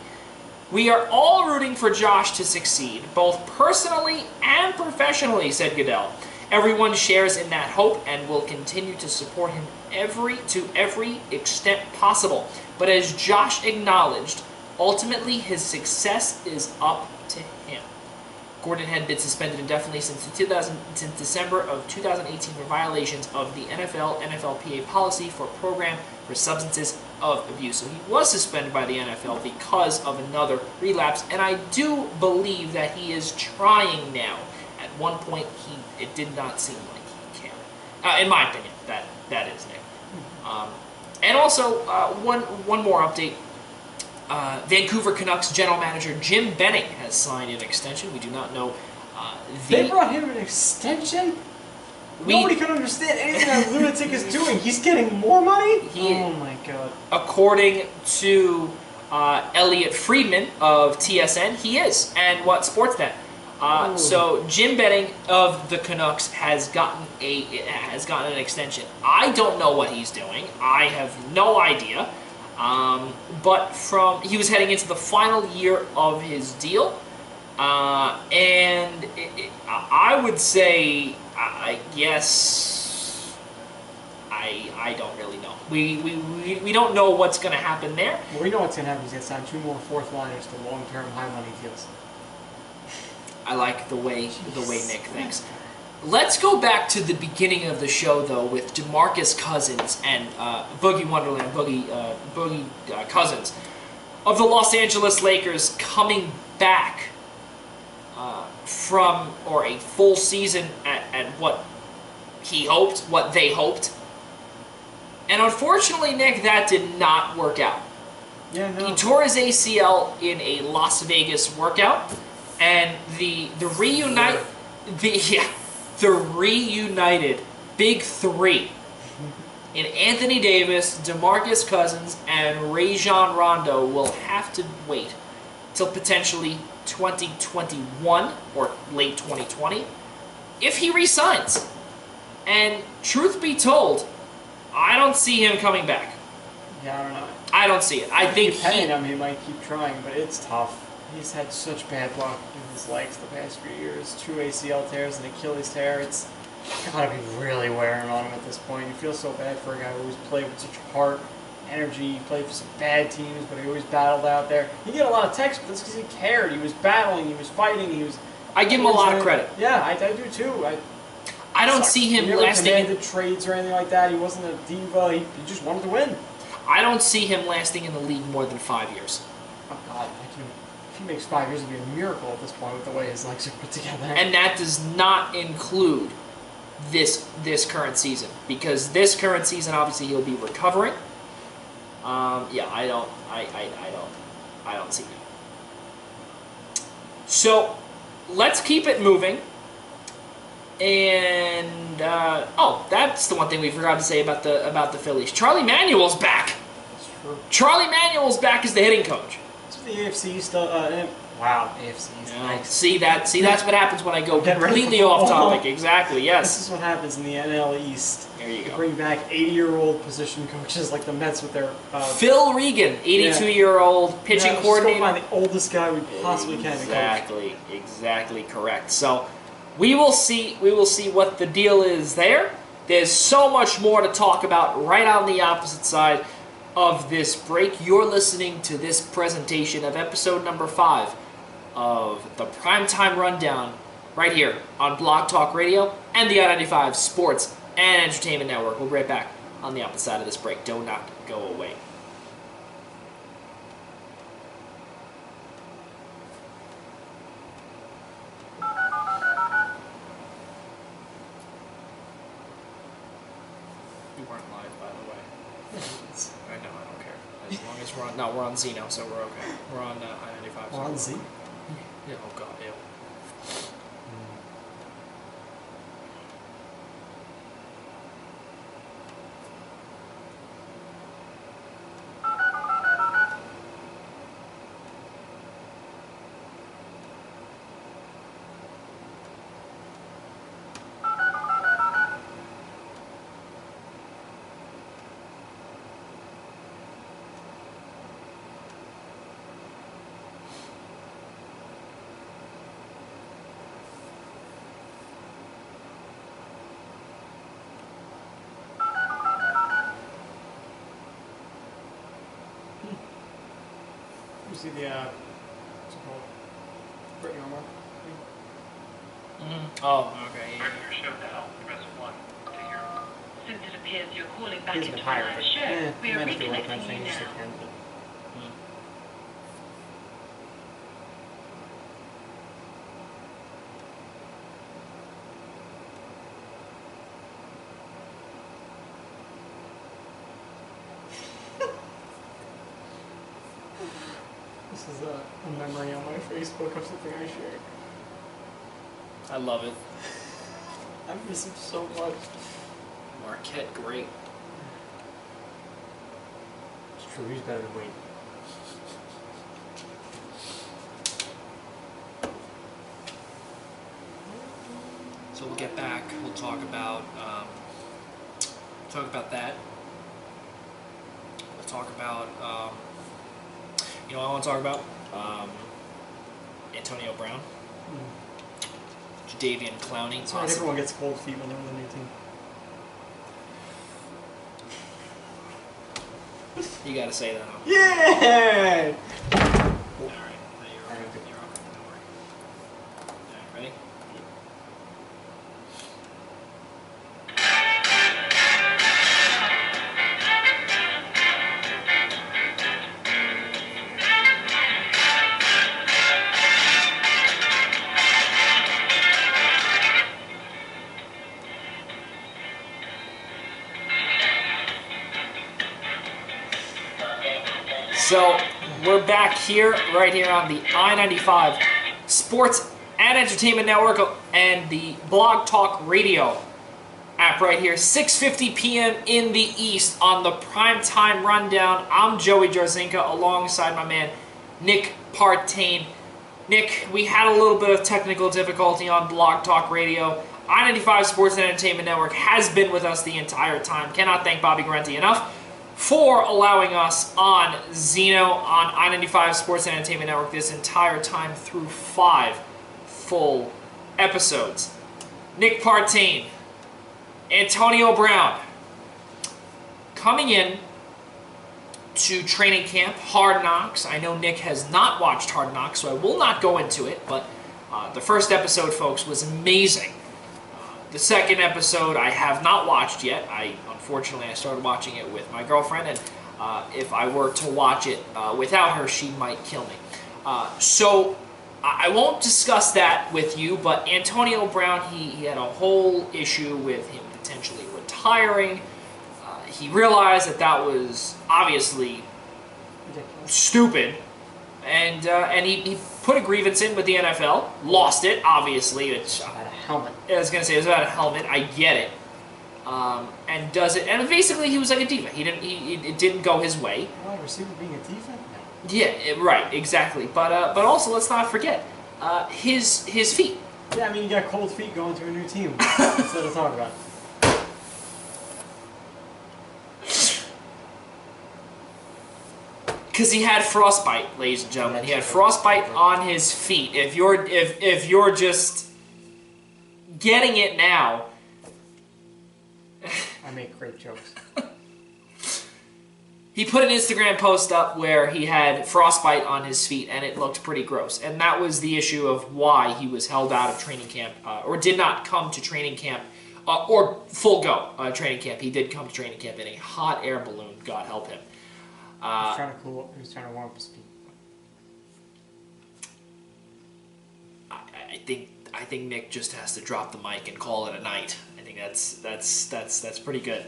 We are all rooting for Josh to succeed, both personally and professionally, said Goodell. Everyone shares in that hope and will continue to support him to every extent possible. But as Josh acknowledged, ultimately his success is up to him. Gordon had been suspended indefinitely since December of 2018 for violations of the NFLPA policy for program for substances of abuse. So he was suspended by the NFL because of another relapse, and I do believe that he is trying now. At one point, it did not seem like he cared. In my opinion, that is Nick. And also, one more update. Vancouver Canucks general manager Jim Benning has signed an extension. We do not know They brought him an extension? Nobody can understand anything that lunatic is doing. He's getting more money? Oh my god. According to Elliot Friedman of TSN, he is. And what Sportsnet. So Jim Benning of the Canucks has gotten an extension. I don't know what he's doing. I have no idea. But he was heading into the final year of his deal, and I would say, I guess, I don't really know. We don't know what's going to happen there. Well, we know what's going to happen. He's going to sign 2 more fourth liners to long-term high money deals. I like the way Nick thinks. Let's go back to the beginning of the show, though, with DeMarcus Cousins and Boogie Wonderland, Boogie Cousins of the Los Angeles Lakers coming back from a full season at what they hoped. And unfortunately, Nick, that did not work out. Yeah, no. He tore his ACL in a Las Vegas workout, and the reunited Big Three in Anthony Davis, DeMarcus Cousins, and Rajon Rondo will have to wait till potentially 2021 or late 2020 if he resigns. And truth be told, I don't see him coming back. Yeah, I don't know. I don't see it. I think paying him, he might keep trying, but it's tough. He's had such bad luck in his legs the past few years. 2 ACL tears and Achilles tear. It's gotta be really wearing on him at this point. You feel so bad for a guy who's played with such heart energy. He played for some bad teams, but he always battled out there. He get a lot of texts, but that's because he cared. He was battling. He was fighting. He was. I give him a lot of credit. Yeah, I do too. I don't see him lasting. He never commanded trades or anything like that. He wasn't a diva. He just wanted to win. I don't see him lasting in the league more than 5 years. Oh God, if he makes 5 years, it'd be a miracle at this point with the way his legs are put together. And that does not include this current season, because this current season obviously he'll be recovering. Yeah, I don't see that. So let's keep it moving. And that's the one thing we forgot to say about the Phillies. Charlie Manuel's back. That's true. Charlie Manuel's back as the hitting coach. So the AFC still. Wow, AFC. Yeah, see that's what happens when I go completely off topic. Exactly. Yes. This is what happens in the NL East. There you go. Bring back 80-year-old position coaches like the Mets with their. Phil Regan, 82-year-old pitching coordinator. Let's go find the oldest guy we possibly can. Exactly correct. So. We will see what the deal is there. There's so much more to talk about right on the opposite side of this break. You're listening to this presentation of episode number 5 of the Primetime Rundown right here on Blog Talk Radio and the I-95 Sports and Entertainment Network. We'll be right back on the opposite side of this break. Do not go away. We're on Z now, so we're okay. We're on I-95. We're on Z? Yeah, oh god, yeah. You see the, what's it called? Brittany Armor thing? Oh, okay. Start your show now. Press 1 to hear. Since it appears you're calling back He's into been the hired, live but show, we are might have to work on reconnecting you things now. that can be. This is a memory on my Facebook of something I shared. I love it. I miss him so much. Marquette, great. It's true, he's better than Wade. So we'll get back. We'll talk about that. We'll talk about you know what I want to talk about? Antonio Brown. Jadeveon Clowney. It's hard, everyone gets cold feet when they're on the new team. You gotta say that. Huh? Yeah! Alright, you're okay. Don't worry. Alright, ready? So, we're back here, right here on the I-95 Sports and Entertainment Network and the Blog Talk Radio app right here. 6:50 p.m. in the East on the Primetime Rundown. I'm Joey Jarzynka alongside my man, Nick Partain. Nick, we had a little bit of technical difficulty on Blog Talk Radio. I-95 Sports and Entertainment Network has been with us the entire time. Cannot thank Bobby Garenti enough for allowing us on Zeno on I-95 Sports and Entertainment Network this entire time through 5 full episodes. Nick Partain, Antonio Brown, coming in to training camp, Hard Knocks. I know Nick has not watched Hard Knocks, so I will not go into it, but the first episode, folks, was amazing. The second episode I have not watched yet. Unfortunately, I started watching it with my girlfriend, and if I were to watch it without her, she might kill me. So I won't discuss that with you, but Antonio Brown, he had a whole issue with him potentially retiring. He realized that was obviously stupid, and he put a grievance in with the NFL, lost it, obviously. It's about a helmet. I was going to say, it was about a helmet, I get it. And does it, and basically he was like a diva. It didn't go his way. Wide receiver being a diva? No. Yeah, right, exactly. But also, let's not forget, his feet. Yeah, I mean, you got cold feet going to a new team. That's what to talk about. Because he had frostbite, ladies and gentlemen. He had frostbite on his feet. If you're just getting it now, I make great jokes. he put an Instagram post up where he had frostbite on his feet, and it looked pretty gross. And that was the issue of why he was held out of training camp, or did not come to training camp, or full go training camp. He did come to training camp in a hot air balloon. God help him. He was trying to cool up. He was trying to warm up his feet. I think Nick just has to drop the mic and call it a night. I think that's pretty good.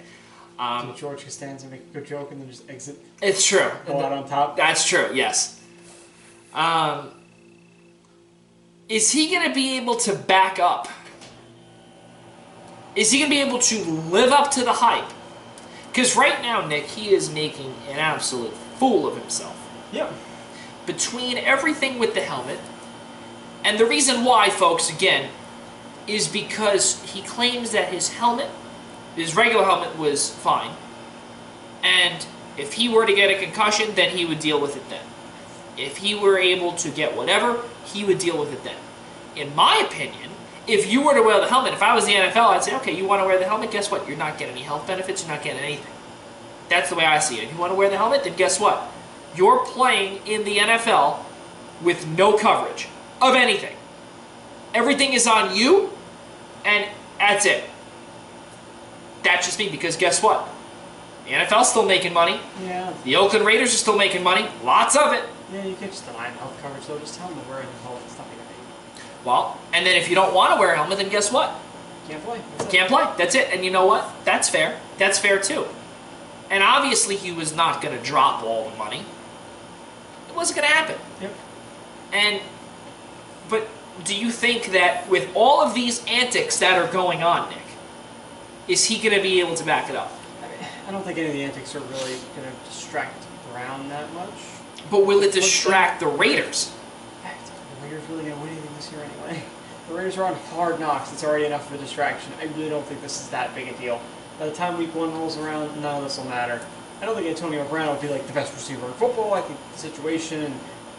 George Costanza make a good joke and then just exit. It's true. Go out on top. That's true. Yes. Is he going to be able to back up? Is he going to be able to live up to the hype? Because right now, Nick, he is making an absolute fool of himself. Yep. Between everything with the helmet, and the reason why, folks, again, is because he claims that his regular helmet was fine, and if he were to get a concussion, then he would deal with it then. If he were able to get whatever, he would deal with it then. In my opinion, if you were to wear the helmet, if I was the NFL, I'd say, okay, you want to wear the helmet? Guess what? You're not getting any health benefits. You're not getting anything. That's the way I see it. If you want to wear the helmet, then guess what? You're playing in the NFL with no coverage of anything. Everything is on you, and that's it. That's just me, because guess what? The NFL's still making money. Yeah. The Oakland Raiders are still making money. Lots of it. Yeah, you can't just deny him health coverage, though. Just tell him to wear a helmet. It's not going to be. Well, and then if you don't want to wear a helmet, then guess what? Can't play. Can't play. That's it. And you know what? That's fair. That's fair too. And obviously he was not going to drop all the money. It wasn't going to happen. Yep. But do you think that with all of these antics that are going on, Nick, is he going to be able to back it up? I don't think any of the antics are really going to distract Brown that much. But will it distract the Raiders? The Raiders really going to win anything this year anyway. The Raiders are on Hard Knocks. It's already enough of a distraction. I really don't think this is that big a deal. By the time Week 1 rolls around, none of this will matter. I don't think Antonio Brown will be like the best receiver in football. I think the situation, and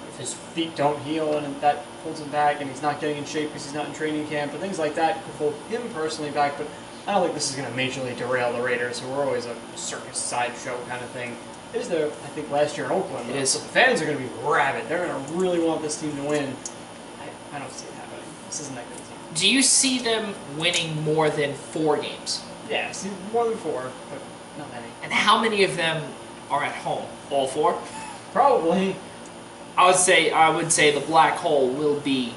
if his feet don't heal and that holds him back, and he's not getting in shape because he's not in training camp, and things like that could hold him personally back. But I don't think this is going to majorly derail the Raiders, who were always a circus sideshow kind of thing. It is there, I think, last year in Oakland. It is. So the fans are going to be rabid. They're going to really want this team to win. I don't see it happening. This isn't that good a team. Do you see them winning more than 4 games? Yeah, see, more than 4, but not many. And how many of them are at home? All 4? Probably. I would say the black hole will be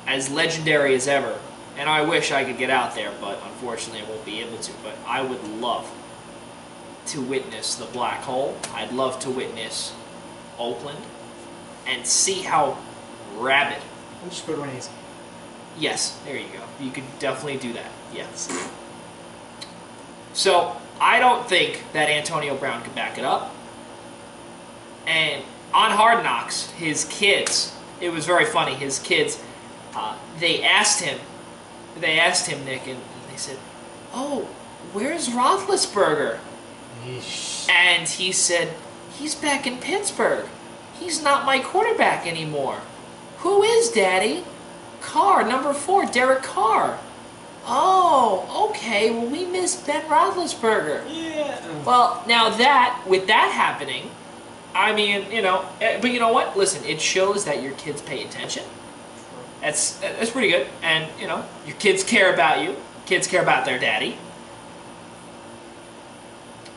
as legendary as ever. And I wish I could get out there, but unfortunately I won't be able to. But I would love to witness the black hole. I'd love to witness Oakland and see how rabid. We'll just go to an easy. Yes, there you go. You could definitely do that. Yes. So I don't think that Antonio Brown could back it up. And on Hard Knocks, his kids, it was very funny. His kids, they asked him, Nick, and they said, "Oh, where's Roethlisberger?" Yeesh. And he said, "He's back in Pittsburgh. He's not my quarterback anymore." "Who is, Daddy?" "Carr, number 4, Derek Carr." Oh, okay. Well, we miss Ben Roethlisberger. Yeah. Well, now with that happening, I mean, but you know what? Listen, it shows that your kids pay attention. That's pretty good, and your kids care about you. Kids care about their daddy.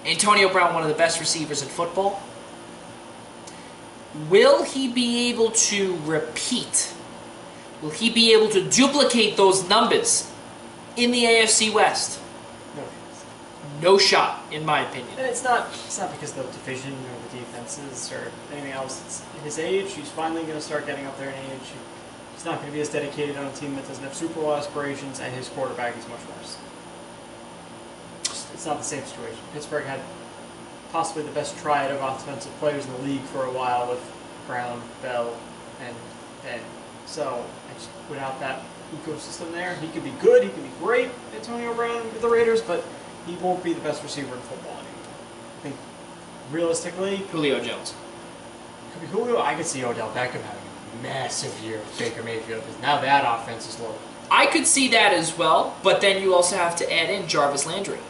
Antonio Brown, one of the best receivers in football. Will he be able to repeat? Will he be able to duplicate those numbers in the AFC West? No. No shot, in my opinion. And it's not because of the division or the defenses or anything else. It's his age. He's finally going to start getting up there in age. He's not going to be as dedicated on a team that doesn't have Super Bowl aspirations, and his quarterback is much worse. It's not the same situation. Pittsburgh had possibly the best triad of offensive players in the league for a while with Brown, Bell, and Ben. So, without that ecosystem there, he could be good, he could be great, Antonio Brown with the Raiders, but he won't be the best receiver in football anymore. I think, realistically, Julio Jones. Could be Julio. I could see Odell Beckham having a massive year with Baker Mayfield, because now that offense is loaded. I could see that as well, but then you also have to add in Jarvis Landry.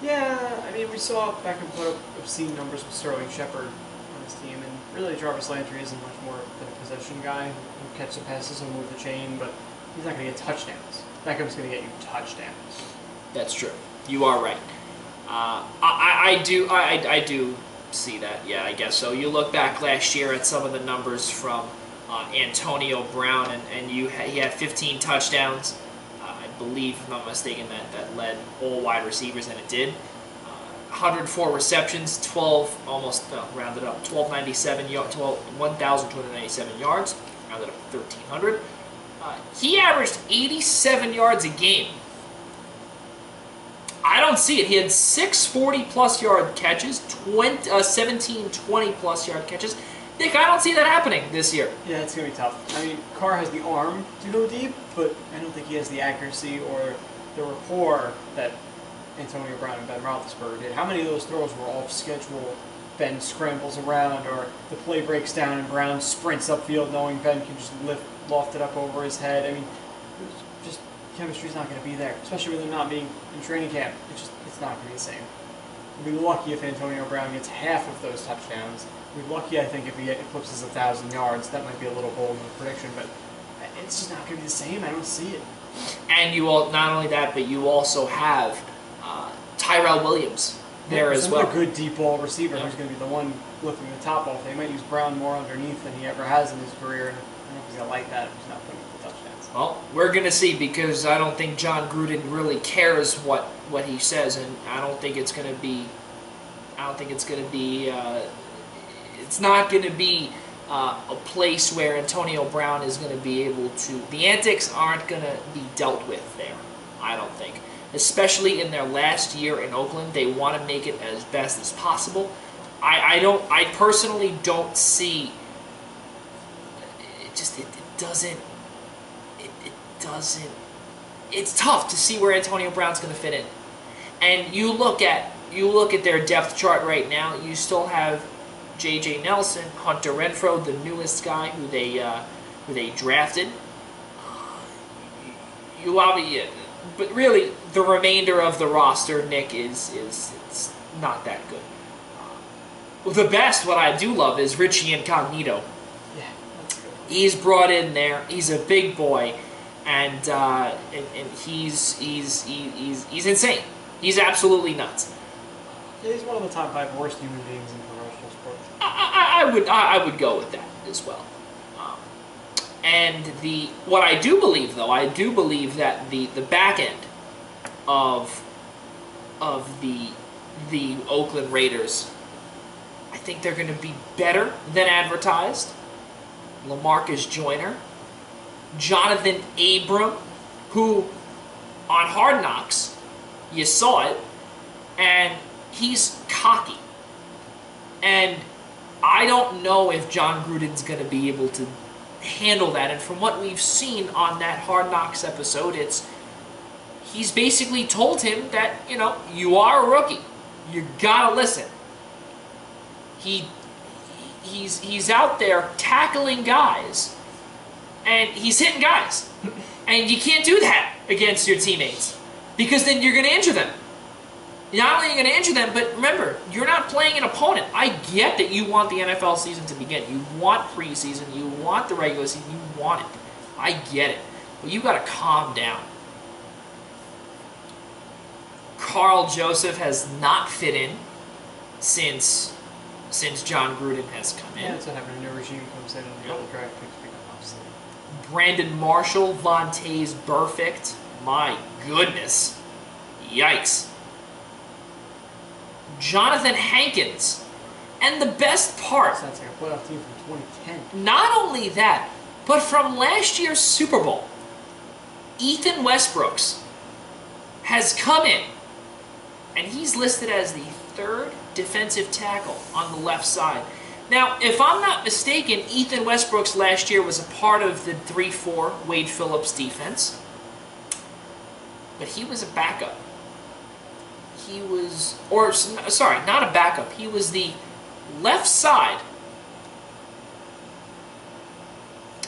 Yeah, I mean, we saw Beckham put up obscene numbers with Sterling Shepard on his team, and really Jarvis Landry isn't much more than a possession guy who'll catch the passes and move the chain, but he's not going to get touchdowns. Beckham's going to get you touchdowns. That's true. You are right. I do see that. Yeah, I guess so. You look back last year at some of the numbers from Antonio Brown, and he had 15 touchdowns. I believe, if I'm not mistaken, that led all wide receivers, and it did. 104 receptions, 12, almost rounded up, 1,297 yards, rounded up 1,300. He averaged 87 yards a game. I don't see it. He had 6 40-plus yard catches, 17 20-plus yard catches. Nick, I don't see that happening this year. Yeah, it's going to be tough. I mean, Carr has the arm to go deep, but I don't think he has the accuracy or the rapport that Antonio Brown and Ben Roethlisberger did. How many of those throws were off schedule? Ben scrambles around, or the play breaks down and Brown sprints upfield knowing Ben can just loft it up over his head. I mean, just chemistry's not going to be there, especially with him not being in training camp. It's not going to be the same. We'll be lucky if Antonio Brown gets half of those touchdowns. We'll be lucky, I think, if he eclipses 1,000 yards. That might be a little bold of a prediction, but it's just not going to be the same. I don't see it. And you all, not only that, but you also have Tyrell Williams there as well. A good deep ball receiver who's going to be the one lifting the top off. They might use Brown more underneath than he ever has in his career. And I don't know if he's going to like that if he's not putting up the touchdowns. Well, we're going to see, because I don't think John Gruden really cares what he says, and I don't think it's going to be. It's not going to be a place where Antonio Brown is going to be able to. The antics aren't going to be dealt with there, I don't think. Especially in their last year in Oakland, they want to make it as best as possible. I personally don't see. It doesn't. It's tough to see where Antonio Brown's going to fit in. And you look at their depth chart right now. You still have J.J. Nelson, Hunter Renfrow, the newest guy who they drafted. But really, the remainder of the roster, Nick, is it's not that good. The best, what I do love, is Richie Incognito. Yeah, that's good. He's brought in there. He's a big boy, and he's insane. He's absolutely nuts. Yeah, he's one of the top 5 worst human beings in professional sports. I would go with that as well. And what I do believe, though, I do believe that the back end of the Oakland Raiders, I think they're going to be better than advertised. LaMarcus Joyner, Jonathan Abram, who on Hard Knocks, you saw it, and he's cocky. And I don't know if John Gruden's going to be able to handle that. And from what we've seen on that Hard Knocks episode, he's basically told him that, you are a rookie. You got to listen. He's out there tackling guys, and he's hitting guys. And you can't do that against your teammates because then you're going to injure them. Not only are you going to injure them, but remember, you're not playing an opponent. I get that you want the NFL season to begin. You want preseason. You want the regular season. You want it. I get it. But you got to calm down. Carl Joseph has not fit in since John Gruden has come in. Yeah, that's what happened. A new regime comes in and the old draft picks become obsolete. Brandon Marshall, Vontaze Burfict. My goodness. Yikes. Jonathan Hankins. And the best part, Sounds like a playoff team from 2010. not only that, but from last year's Super Bowl, Ethan Westbrooks has come in, and he's listed as the third defensive tackle on the left side. Now, if I'm not mistaken, Ethan Westbrooks last year was a part of the 3-4 Wade Phillips defense, but he was a backup. He was, or sorry, not a backup. He was the left side,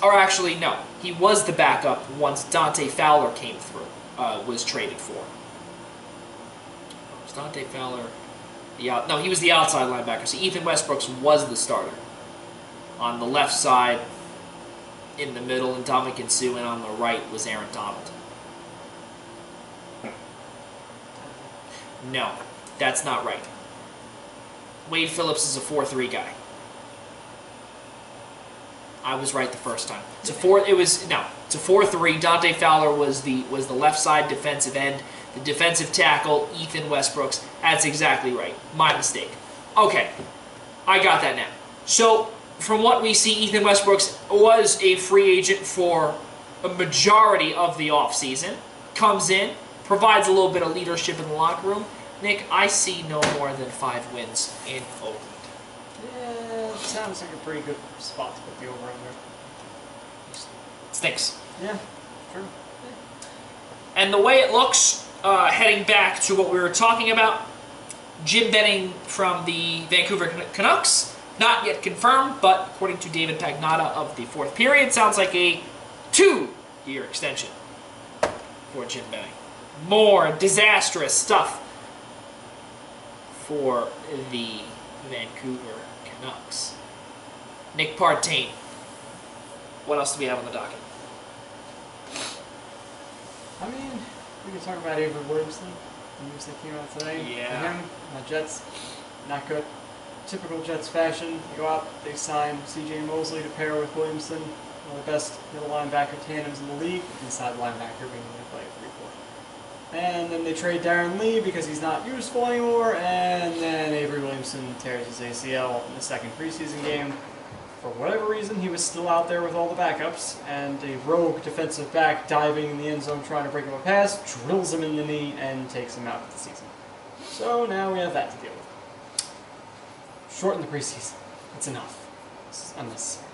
or actually, no, he was the backup once Dante Fowler came through, was traded for. Was Dante Fowler no, he was the outside linebacker. So Ethan Westbrooks was the starter. On the left side, in the middle, and Ndamukong Suh, and on the right was Aaron Donald. No, that's not right. Wade Phillips is a 4-3 guy. I was right the first time. It's a 4-3. Dante Fowler was the left side defensive end. The defensive tackle, Ethan Westbrooks. That's exactly right. My mistake. Okay, I got that now. So, from what we see, Ethan Westbrooks was a free agent for a majority of the offseason. Comes in, provides a little bit of leadership in the locker room. Nick, I see no more than 5 wins in Oakland. Yeah, sounds like a pretty good spot to put the over-under. Stinks. Yeah, true. And the way it looks, heading back to what we were talking about, Jim Benning from the Vancouver Canucks, not yet confirmed, but according to David Pagnotta of the Fourth Period, sounds like a 2-year extension for Jim Benning. More disastrous stuff for the Vancouver Canucks. Nick Partain. What else do we have on the docket? I mean, we can talk about Avery Williamson. The news that came out today. Yeah. For him, Jets, not good. Typical Jets fashion. They go out, they sign C.J. Mosley to pair with Williamson, one of the best middle linebacker tandems in the league. Inside linebacker being able to play a 3-4. And then they trade Darren Lee because he's not useful anymore. And then Avery Williamson tears his ACL in the second preseason game. For whatever reason, he was still out there with all the backups, and a rogue defensive back diving in the end zone trying to break him a pass, drills him in the knee, and takes him out for the season. So now we have that to deal with. Shorten the preseason. It's enough. It's unnecessary.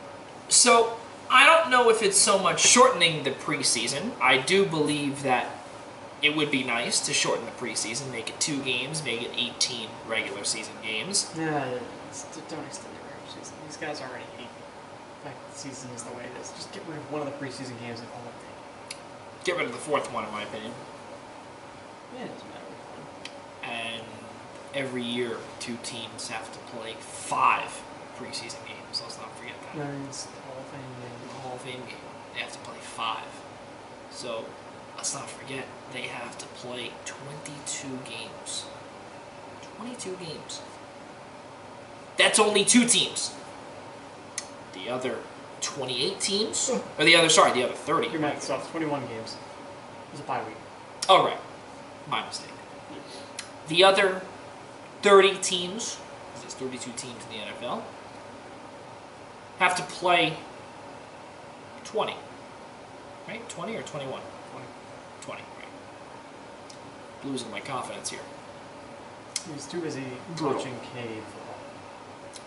So, I don't know if it's so much shortening the preseason. I do believe that it would be nice to shorten the preseason, make it 2 games, make it 18 regular season games. Yeah, don't extend the regular season. These guys already hate the fact that the season is the way it is. Just get rid of one of the preseason games and call it a day. Get rid of the 4th one, in my opinion. Yeah, it doesn't matter which one. And every year, 2 teams have to play 5 preseason games. Let's not forget that. No, it's the Hall of Fame game. The Hall of Fame game, they have to play 5. So, let's not forget, they have to play 22 games. 22 games. That's only 2 teams. The other 28 teams, or the other 30. Your math stuff, 21 games. It was a bye week. Oh, right. My mistake. The other 30 teams, because there's 32 teams in the NFL, have to play 20. Right? 20 or 21? 20, right. Losing my confidence here. He was too busy Brutal. watching Canadian football.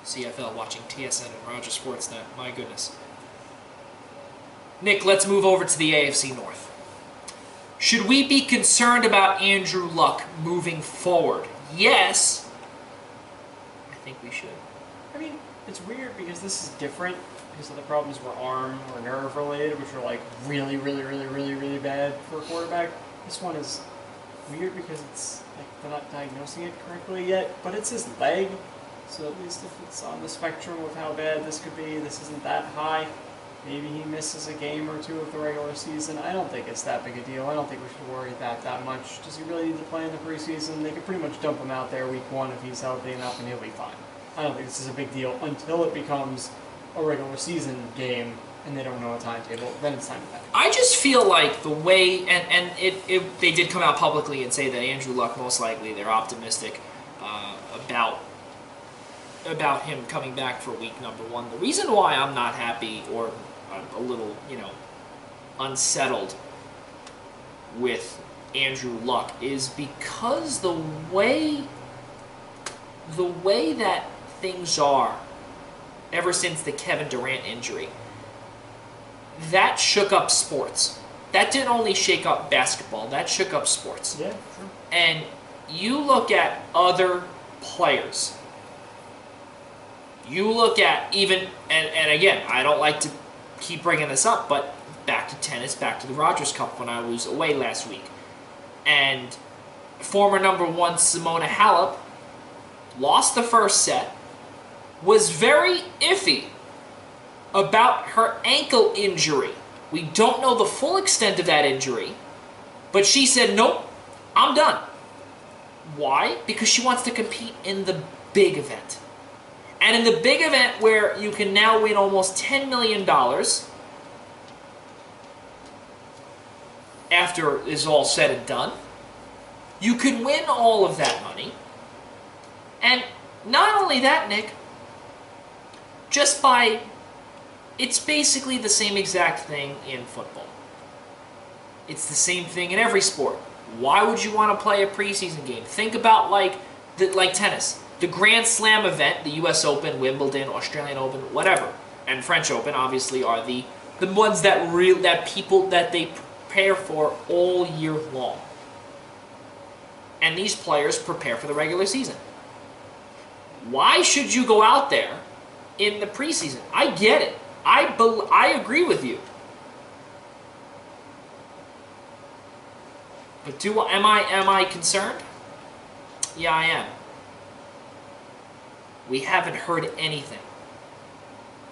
CFL, watching TSN and Rogers Sportsnet. My goodness. Nick, let's move over to the AFC North. Should we be concerned about Andrew Luck moving forward? Yes. I think we should. I mean, it's weird because this is different his other problems were arm or nerve related, which are like really, really, really, really, really bad for a quarterback. This one is weird because it's like they're not diagnosing it correctly yet, but it's his leg. So at least if it's on the spectrum of how bad this could be, this isn't that high. Maybe he misses a game or two of the regular season. I don't think it's that big a deal. I don't think we should worry that much. Does he really need to play in the preseason? They could pretty much dump him out there week 1 if he's healthy enough, and he'll be fine. I don't think this is a big deal until it becomes a regular season game and they don't know a timetable. Then it's time to panic. I just feel like the way, and they did come out publicly and say that Andrew Luck, most likely, they're optimistic about him coming back for week number 1. The reason why I'm not happy or a little, unsettled with Andrew Luck is because the way that things are ever since the Kevin Durant injury, that shook up sports. That didn't only shake up basketball, that shook up sports. Yeah, sure. And you look at other players. You look at even, and again, I don't like to keep bringing this up, but back to tennis, back to the Rogers Cup when I was away last week. And former number 1 Simona Halep lost the first set, was very iffy about her ankle injury. We don't know the full extent of that injury, but she said, nope, I'm done. Why? Because she wants to compete in the big event. And in the big event where you can now win almost $10 million after it's all said and done, you can win all of that money. And not only that, Nick, it's basically the same exact thing in football. It's the same thing in every sport. Why would you want to play a preseason game? Think about like tennis. The Grand Slam event, the US Open, Wimbledon, Australian Open, whatever, and French Open obviously are the ones that they prepare for all year long. And these players prepare for the regular season. Why should you go out there in the preseason? I get it. I agree with you. But am I concerned? Yeah, I am. We haven't heard anything.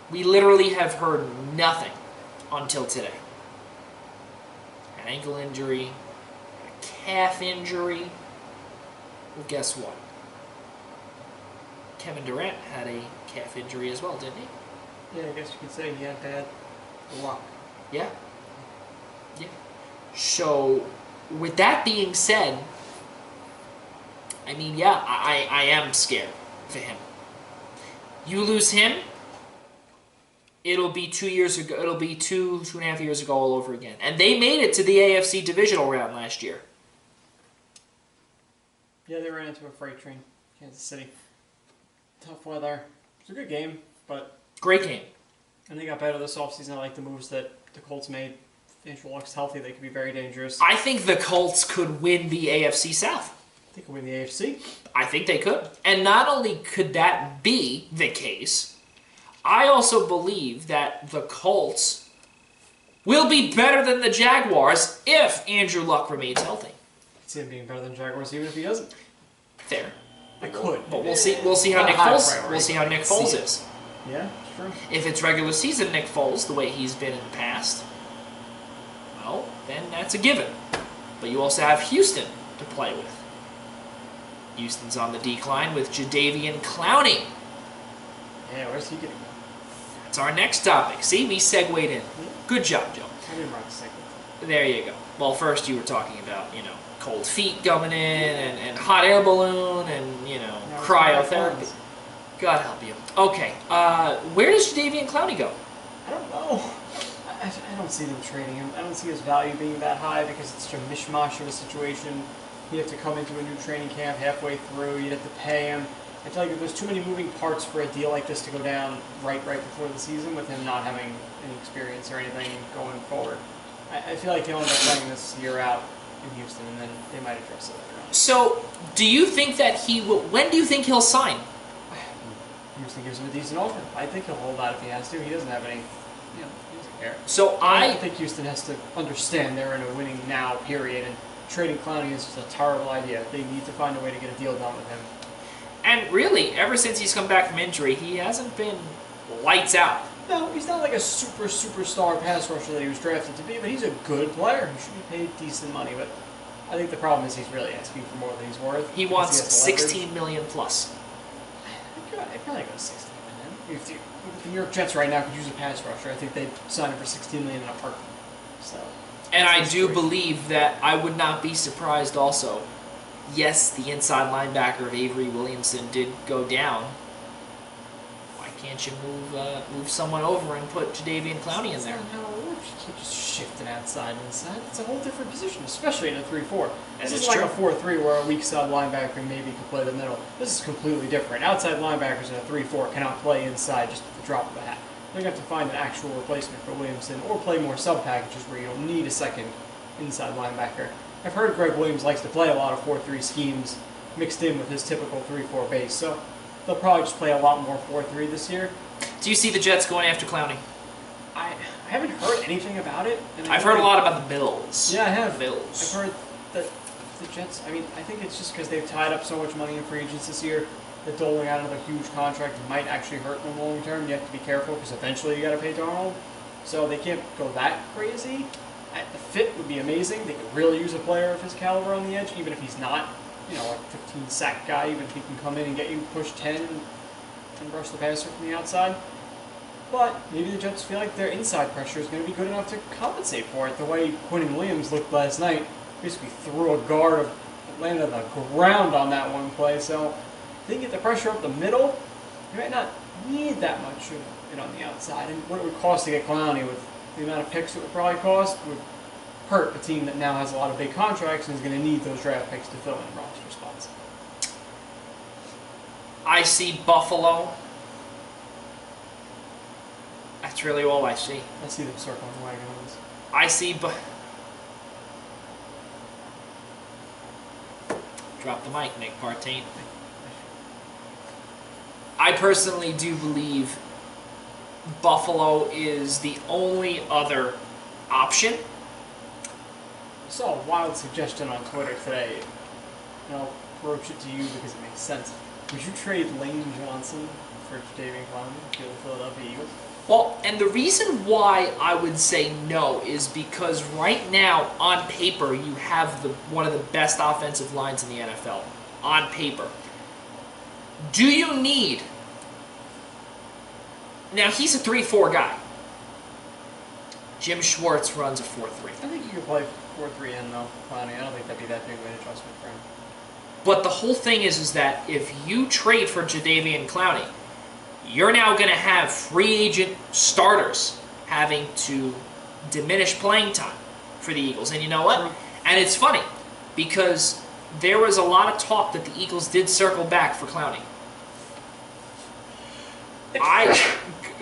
We literally have heard nothing until today. An ankle injury, a calf injury. Well, guess what? Kevin Durant had a calf injury as well, didn't he? Yeah, I guess you could say he had bad luck. Yeah. Yeah. So, with that being said, I mean, yeah, I am scared for him. You lose him, it'll be 2 years ago. It'll be 2.5 years ago all over again. And they made it to the AFC divisional round last year. Yeah, they ran into a freight train, Kansas City. Tough weather. It's a good game, but great game. And they got better this offseason. I like the moves that the Colts made. If Andrew Luck's healthy, they could be very dangerous. I think the Colts could win the AFC South. They could win the AFC. I think they could. And not only could that be the case, I also believe that the Colts will be better than the Jaguars if Andrew Luck remains healthy. I see him being better than Jaguars even if he doesn't. Fair. I could. But we'll see how Nick Foles. We'll see how Nick Foles is. Yeah, true. If it's regular season Nick Foles, the way he's been in the past, well, then that's a given. But you also have Houston to play with. Houston's on the decline with Jadeveon Clowney. Yeah, where's he going to go? That's our next topic. See, we segued in. Good job, Joe. I didn't write a segment. There you go. Well, first you were talking about, cold feet coming in and hot air balloon and, cryotherapy. God help you. Okay, where does Jadeveon Clowney go? I don't know. I don't see them trading him. I don't see his value being that high because it's such a mishmash of a situation. He'd have to come into a new training camp halfway through. You'd have to pay him. I feel like there's too many moving parts for a deal like this to go down right before the season with him not having any experience or anything going forward. I feel like he'll end up playing this year out in Houston, and then they might address it later on. So, do you think that he will... When do you think he'll sign? Houston gives him a decent offer. I think he'll hold out if he has to. He doesn't have any, he doesn't care. So I think Houston has to understand they're in a winning now period, and trading Clowney is just a terrible idea. They need to find a way to get a deal done with him. And really, ever since he's come back from injury, he hasn't been lights out. No, he's not like a superstar pass rusher that he was drafted to be, but he's a good player. He should be paid decent money, but I think the problem is he's really asking for more than he's worth. He wants $16 million plus. I'd probably go 16 million. If the New York Jets right now could use a pass rusher, I think they'd sign him for 16 million in a heartbeat. So, and I do believe that I would not be surprised also. Yes, the inside linebacker of Avery Williamson did go down. Why can't you move someone over and put Jadeveon Clowney in there? No, you can't just shift an outside and inside. It's a whole different position, especially in a 3-4. This is like a 4-3 where a weak side linebacker maybe could play the middle. This is completely different. Outside linebackers in a 3-4 cannot play inside just at the drop of a hat. They're going to have to find an actual replacement for Williamson or play more sub-packages where you don't need a second inside linebacker. I've heard Greg Williams likes to play a lot of 4-3 schemes mixed in with his typical 3-4 base, so they'll probably just play a lot more 4-3 this year. Do you see the Jets going after Clowney? I haven't heard anything about it. And I've heard a lot about the Bills. Yeah, I have. The Bills. I've heard that the Jets, I think it's just because they've tied up so much money in free agents this year that doling out another huge contract might actually hurt them long term. You have to be careful because eventually you got to pay Darnold. So they can't go that crazy. The fit would be amazing. They could really use a player of his caliber on the edge, even if he's not, a 15 sack guy, even if he can come in and get you push 10 and rush the passer from the outside. But maybe the Jets feel like their inside pressure is going to be good enough to compensate for it. The way Quentin Williams looked last night, basically threw a guard landed on the ground on that one play. So if they can get the pressure up the middle, you might not need that much of it on the outside. And what it would cost to get Clowney with the amount of picks it would probably cost would hurt a team that now has a lot of big contracts and is going to need those draft picks to fill in roster spots. I see Buffalo. That's really all I see. I see them circling the wagon on this. I see Drop the mic, Nick Partain. I personally do believe Buffalo is the only other option. I saw a wild suggestion on Twitter today, and I'll approach it to you because it makes sense. Would you trade Lane Johnson for Jadeveon Clowney to the Philadelphia Eagles? Well, and the reason why I would say no is because right now, on paper, you have one of the best offensive lines in the NFL. On paper. Do you need... Now, he's a 3-4 guy. Jim Schwartz runs a 4-3. I think you could play 4-3 in, though, Clowney. I don't think that'd be that big of an adjustment for him. But the whole thing is that if you trade for Jadeveon Clowney, you're now going to have free agent starters having to diminish playing time for the Eagles. And you know what? And it's funny, because there was a lot of talk that the Eagles did circle back for Clowney.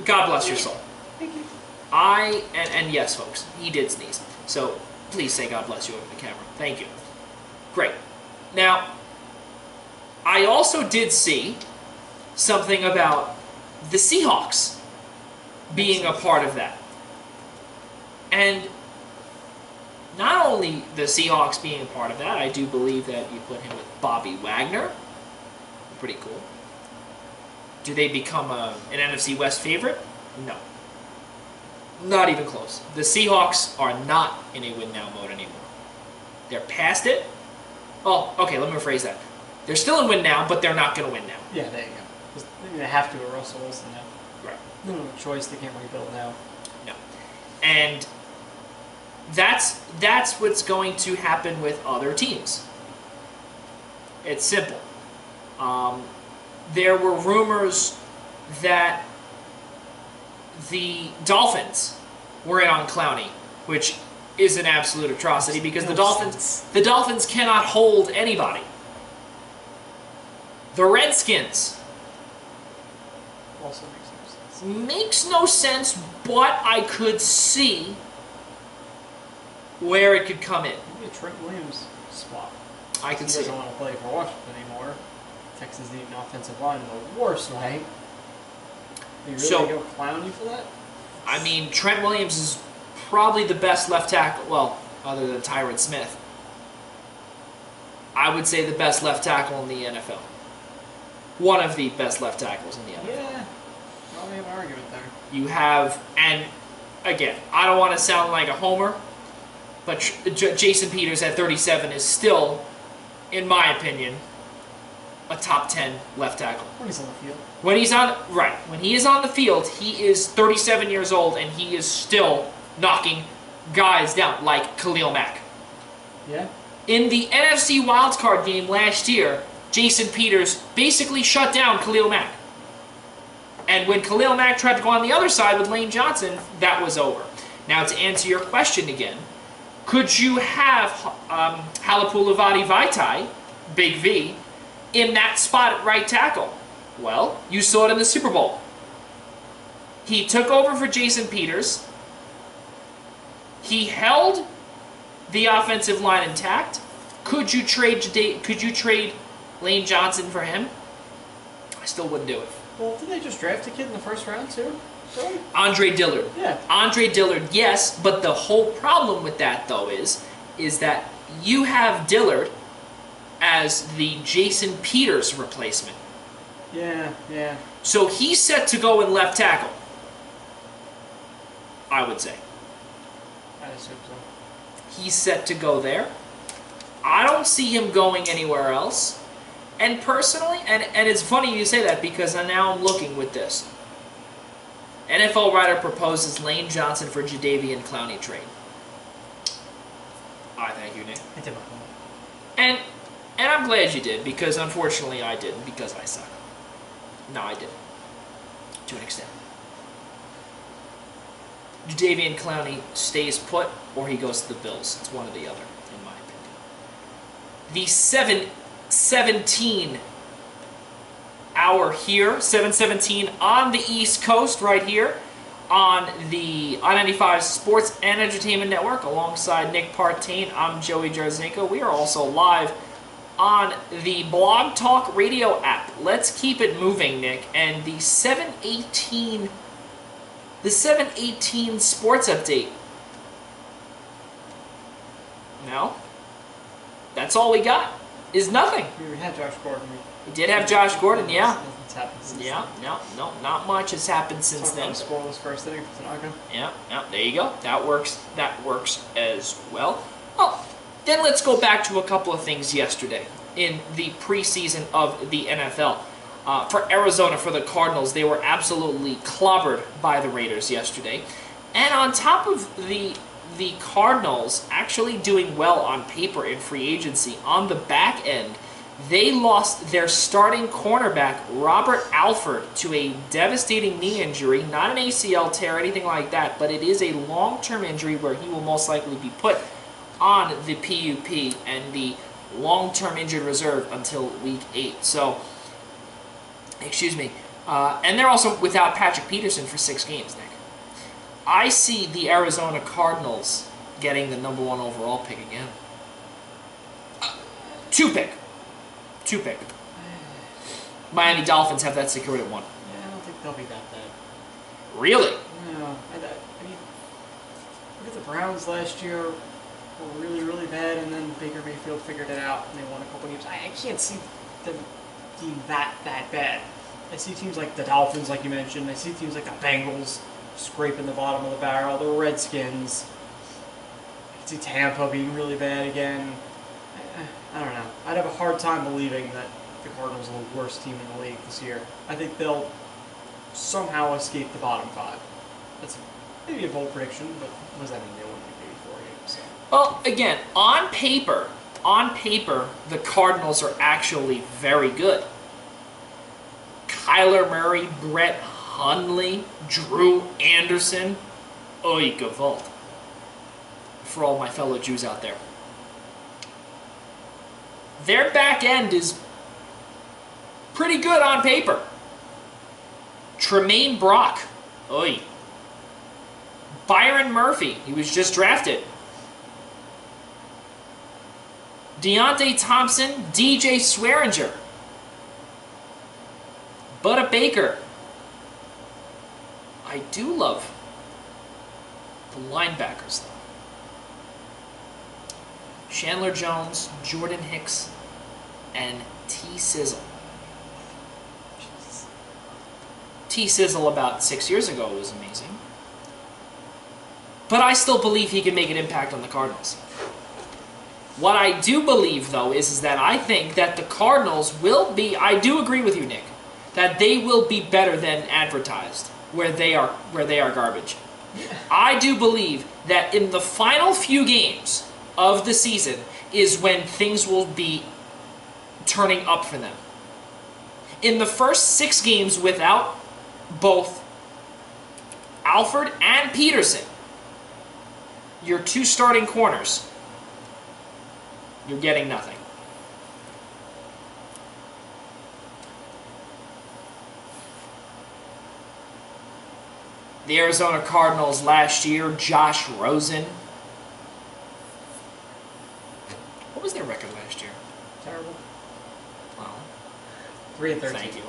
God bless your soul. Thank you. And yes, folks, he did sneeze. So please say God bless you over the camera. Thank you. Great. Now, I also did see something about the Seahawks being a part of that. And not only the Seahawks being a part of that, I do believe that you put him with Bobby Wagner. Pretty cool. Do they become an NFC West favorite? No. Not even close. The Seahawks are not in a win-now mode anymore. They're past it. Oh, okay, let me rephrase that. They're still in win-now, but they're not going to win now. Yeah, there you go. They have to with Russell Wilson now. Right. No choice. They can't rebuild now. No. And that's what's going to happen with other teams. It's simple. There were rumors that the Dolphins were in on Clowney, which is an absolute atrocity because the Dolphins cannot hold anybody. The Redskins Also makes no sense. makes no sense, but I could see where it could come in. Maybe a Trent Williams swap. I can He see doesn't it. want to play for Washington anymore. Texans need an offensive line in the worst way. Are you really So- going to clown you for that? I mean, Trent Williams is probably the best left tackle, well, other than Tyron Smith. I would say the best left tackle in the NFL. One of the best left tackles in the NFL. Yeah. Probably have an argument there. You have, and again, I don't want to sound like a homer, but Jason Peters at 37 is still, in my opinion, a top 10 left tackle. When he's on the field. When he is on the field, he is 37 years old and he is still knocking guys down like Khalil Mack. Yeah. In the NFC wildcard game last year, Jason Peters basically shut down Khalil Mack. And when Khalil Mack tried to go on the other side with Lane Johnson, that was over. Now, to answer your question again, could you have Halapoulivaati Vaitai, Big V, in that spot at right tackle? Well, you saw it in the Super Bowl. He took over for Jason Peters. He held the offensive line intact. Could you trade Lane Johnson for him? I still wouldn't do it. Well, didn't they just draft a kid in the first round, too? Really? Andre Dillard. Yeah. Andre Dillard, yes, but the whole problem with that, though, is that you have Dillard as the Jason Peters replacement. Yeah, yeah. So he's set to go in left tackle, I would say. I assume so. He's set to go there. I don't see him going anywhere else. And personally, and it's funny you say that because now I'm looking with this. NFL writer proposes Lane Johnson for Jadeveon Clowney trade. I thank you, Nick. I did my And I'm glad you did, because unfortunately I didn't, because I suck. No, I didn't. To an extent. Jadeveon Clowney stays put, or he goes to the Bills. It's one or the other, in my opinion. The 7:17 hour here, 7:17 on the East Coast, right here, on the I-95 Sports and Entertainment Network, alongside Nick Partain. I'm Joey Jarzynka. We are also live on the Blog Talk Radio app. Let's keep it moving, Nick. And the 7:18 sports update. No, that's all we got. Is nothing. We had Josh Gordon. We did have Josh Gordon, yeah. Nothing's happened since Yeah, no, not much has happened since then. then. Scoreless first inning for Tanaka. Yeah, there you go. That works as well. Well, then let's go back to a couple of things yesterday in the preseason of the NFL. For Arizona, for the Cardinals, they were absolutely clobbered by the Raiders yesterday. And on top of the Cardinals actually doing well on paper in free agency, on the back end, they lost their starting cornerback, Robert Alford, to a devastating knee injury. Not an ACL tear or anything like that, but it is a long-term injury where he will most likely be put on the PUP and the long-term injured reserve until Week 8. So, excuse me. And they're also without Patrick Peterson for 6 games, Nick. I see the Arizona Cardinals getting the number 1 overall pick again. 2 pick. Miami Dolphins have that secured at 1. Yeah, I don't think they'll be that bad. Really? No, I mean, look at the Browns last year. Were really, really bad, and then Baker Mayfield figured it out, and they won a couple games. I can't see them being that bad. I see teams like the Dolphins, like you mentioned. I see teams like the Bengals scraping the bottom of the barrel. The Redskins. I can see Tampa being really bad again. I don't know. I'd have a hard time believing that the Cardinals are the worst team in the league this year. I think they'll somehow escape the bottom 5. That's maybe a bold prediction, but what does that mean? They won't be maybe 4 games. So. Well, again, on paper, the Cardinals are actually very good. Kyler Murray, Brett Hundley, Drew Anderson, oy gewalt. For all my fellow Jews out there. Their back end is pretty good on paper. Tremaine Brock, oy. Byron Murphy, he was just drafted. Deontay Thompson, DJ Swearinger. Budda Baker. I do love the linebackers, though. Chandler Jones, Jordan Hicks, and T-Sizzle. T-Sizzle about 6 years ago was amazing. But I still believe he can make an impact on the Cardinals. What I do believe, though, is that I think that the Cardinals will be, I do agree with you, Nick, that they will be better than advertised where they are garbage. I do believe that in the final few games of the season is when things will be turning up for them. In the first 6 games without both Alford and Peterson, your 2 starting corners, you're getting nothing. The Arizona Cardinals last year, Josh Rosen. What was their record last year? Terrible. Well, 3-13. thank you.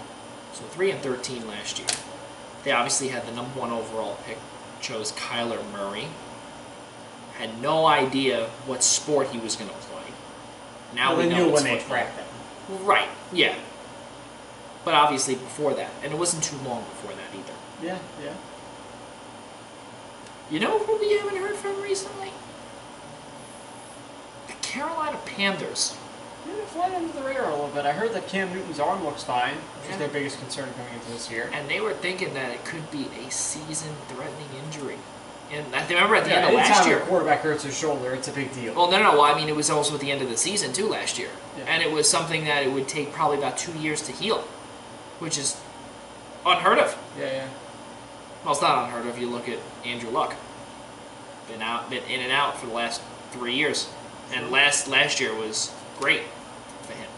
So 3-13 last year. They obviously had the number 1 overall pick, chose Kyler Murray. Had no idea what sport he was going to play. Now well, we they know knew it's when they football. drafted him. Right, yeah. But obviously before that. And it wasn't too long before that either. Yeah, yeah. You know who we haven't heard from recently? The Carolina Panthers. Yeah, they're flying under the radar a little bit. I heard that Cam Newton's arm looks fine, which is their biggest concern coming into this year. And they were thinking that it could be a season-threatening injury. And I remember at the end of last anytime year. a quarterback hurts his shoulder, it's a big deal. Well, no. I mean, it was also at the end of the season, too, last year. Yeah. And it was something that it would take probably about 2 years to heal, which is unheard of. Yeah. Well, it's not unheard of. You look at Andrew Luck. Been in and out for the last 3 years. And last year was great for him.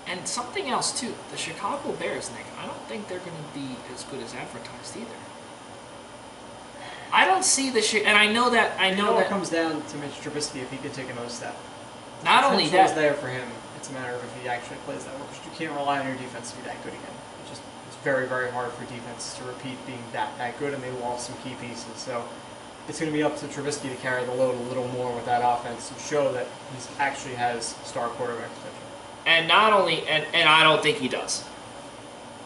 And something else, too. The Chicago Bears, Nick, I don't think they're going to be as good as advertised either. I don't see and I know that it comes down to Mitch Trubisky if he could take another step. Not only Potential is that, there for him. It's a matter of if he actually plays that well, because you can't rely on your defense to be that good again. It's very, very hard for defenses to repeat being that good, and they lost some key pieces. So it's going to be up to Trubisky to carry the load a little more with that offense and show that he actually has star quarterback potential. and not only and I don't think he does.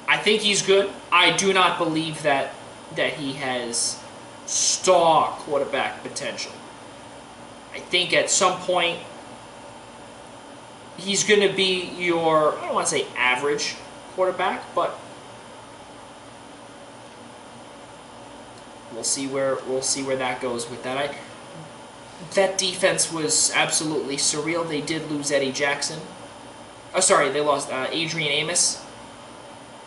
I think he's good. I do not believe that he has star quarterback potential. I think at some point he's going to be your, I don't want to say average quarterback, but we'll see where that goes with that. That defense was absolutely surreal. They did lose Eddie Jackson. Oh, sorry, they lost Adrian Amos.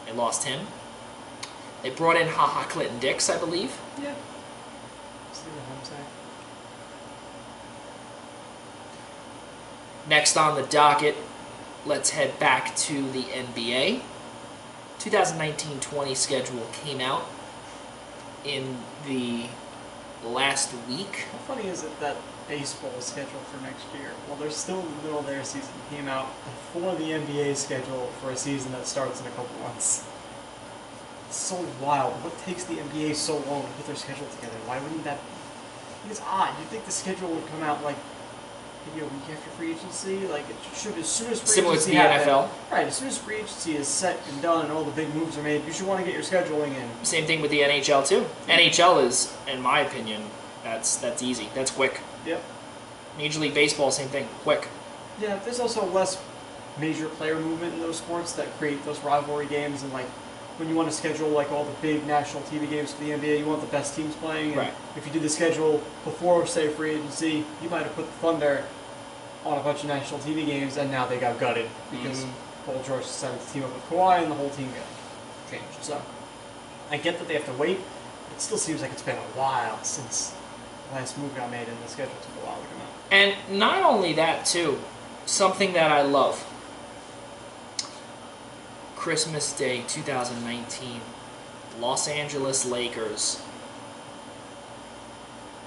They lost him. They brought in HaHa Clinton Dix, I believe. Yeah. See what I'm saying. Next on the docket, let's head back to the NBA. 2019-20 schedule came out in the last week. How funny is it that baseball is scheduled for next year? Well, they're still in the middle of their season. It came out before the NBA schedule for a season that starts in a couple months. It's so wild. What takes the NBA so long to put their schedule together? Why wouldn't that be? It's odd. You'd think the schedule would come out like maybe a week after free agency. Like it should, as soon as free Similar to agency the happens, NFL. Right, as soon as free agency is set and done and all the big moves are made, you should want to get your scheduling in. Same thing with the NHL too. NHL is, in my opinion, that's easy. That's quick. Yep. Major League Baseball, same thing, quick. Yeah, there's also less major player movement in those sports that create those rivalry games, and like when you want to schedule like all the big national TV games for the NBA, you want the best teams playing. And Right. if you did the schedule before, say, free agency, you might have put the Thunder on a bunch of national TV games, and now they got gutted because Paul George decided to team up with Kawhi, and the whole team got changed. So I get that they have to wait. But it still seems like it's been a while since the last move got made, and the schedule took a while to come out. And not only that too, something that I love. Christmas Day 2019, Los Angeles Lakers,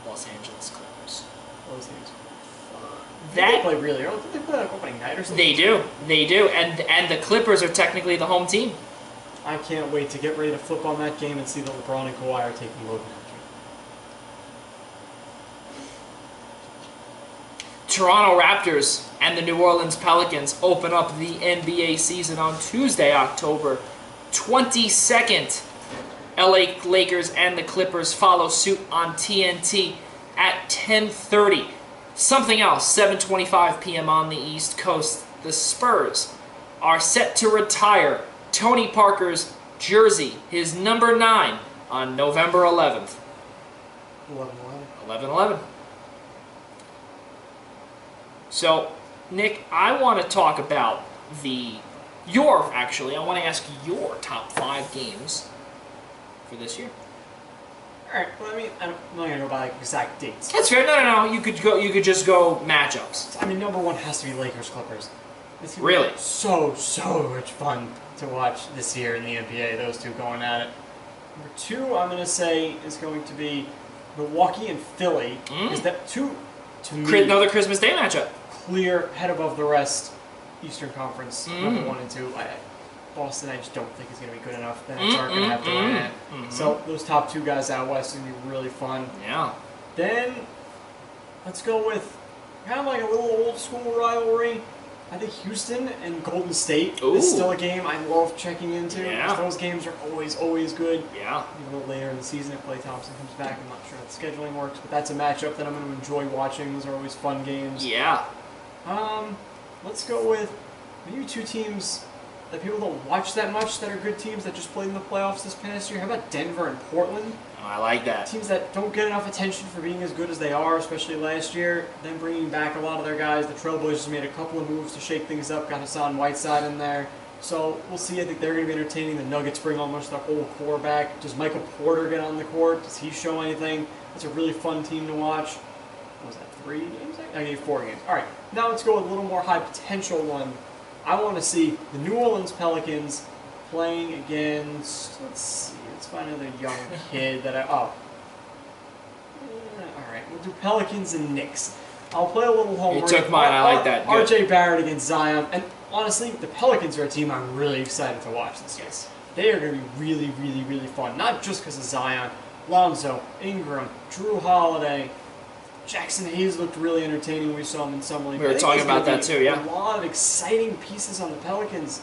Los Angeles Clippers. Those teams. That They play really early. Did they play like opening night or something? they do, and the Clippers are technically the home team. I can't wait to get ready to flip on that game and see that LeBron and Kawhi are taking over that game. Toronto Raptors and the New Orleans Pelicans open up the NBA season on Tuesday, October 22nd. LA Lakers and the Clippers follow suit on TNT at 10:30. Something else, 7:25 p.m. on the East Coast. The Spurs are set to retire Tony Parker's jersey, his number 9, on November 11th. 11/11. So, Nick, I want to talk about I want to ask your top 5 games for this year. Alright, well, I mean, I'm not going to go by like exact dates. That's fair. No. You could just go matchups. I mean, number 1 has to be Lakers-Clippers. Really? So much fun to watch this year in the NBA, those two going at it. Number 2, I'm going to say, is going to be Milwaukee and Philly. Is that two, to me, Another Christmas Day matchup. clear, head above the rest, Eastern Conference, number 1 and 2. Boston, I just don't think is going to be good enough. The Nets aren't going to have to win it. So those top 2 guys out west are going to be really fun. Yeah. Then, let's go with kind of like a little old school rivalry. I think Houston and Golden State is still a game I love checking into. Yeah. Those games are always good. Yeah. Even a little later in the season if Klay Thompson comes back. I'm not sure how the scheduling works, but that's a matchup that I'm going to enjoy watching. Those are always fun games. Yeah. Let's go with maybe 2 teams that people don't watch that much that are good teams that just played in the playoffs this past year. How about Denver and Portland? Oh, I like that. Teams that don't get enough attention for being as good as they are, especially last year. Then bringing back a lot of their guys. The Trailblazers made a couple of moves to shake things up. Got Hassan Whiteside in there. So we'll see. I think they're going to be entertaining. The Nuggets bring almost their whole core back. Does Michael Porter get on the court? Does he show anything? It's a really fun team to watch. What was that, 3 games? I gave 4 games. All right, now let's go with a little more high potential one. I want to see the New Orleans Pelicans playing against, let's see, let's find another young kid that all right, we'll do Pelicans and Knicks. I'll play a little homework. You took mine, I like that. Good. RJ Barrett against Zion, and honestly, the Pelicans are a team I'm really excited to watch this year. They are going to be really fun, not just because of Zion, Lonzo, Ingram, Drew Holiday. Jackson Hayes looked really entertaining. We saw him in Summer League. We were talking about that too, yeah. A lot of exciting pieces on the Pelicans.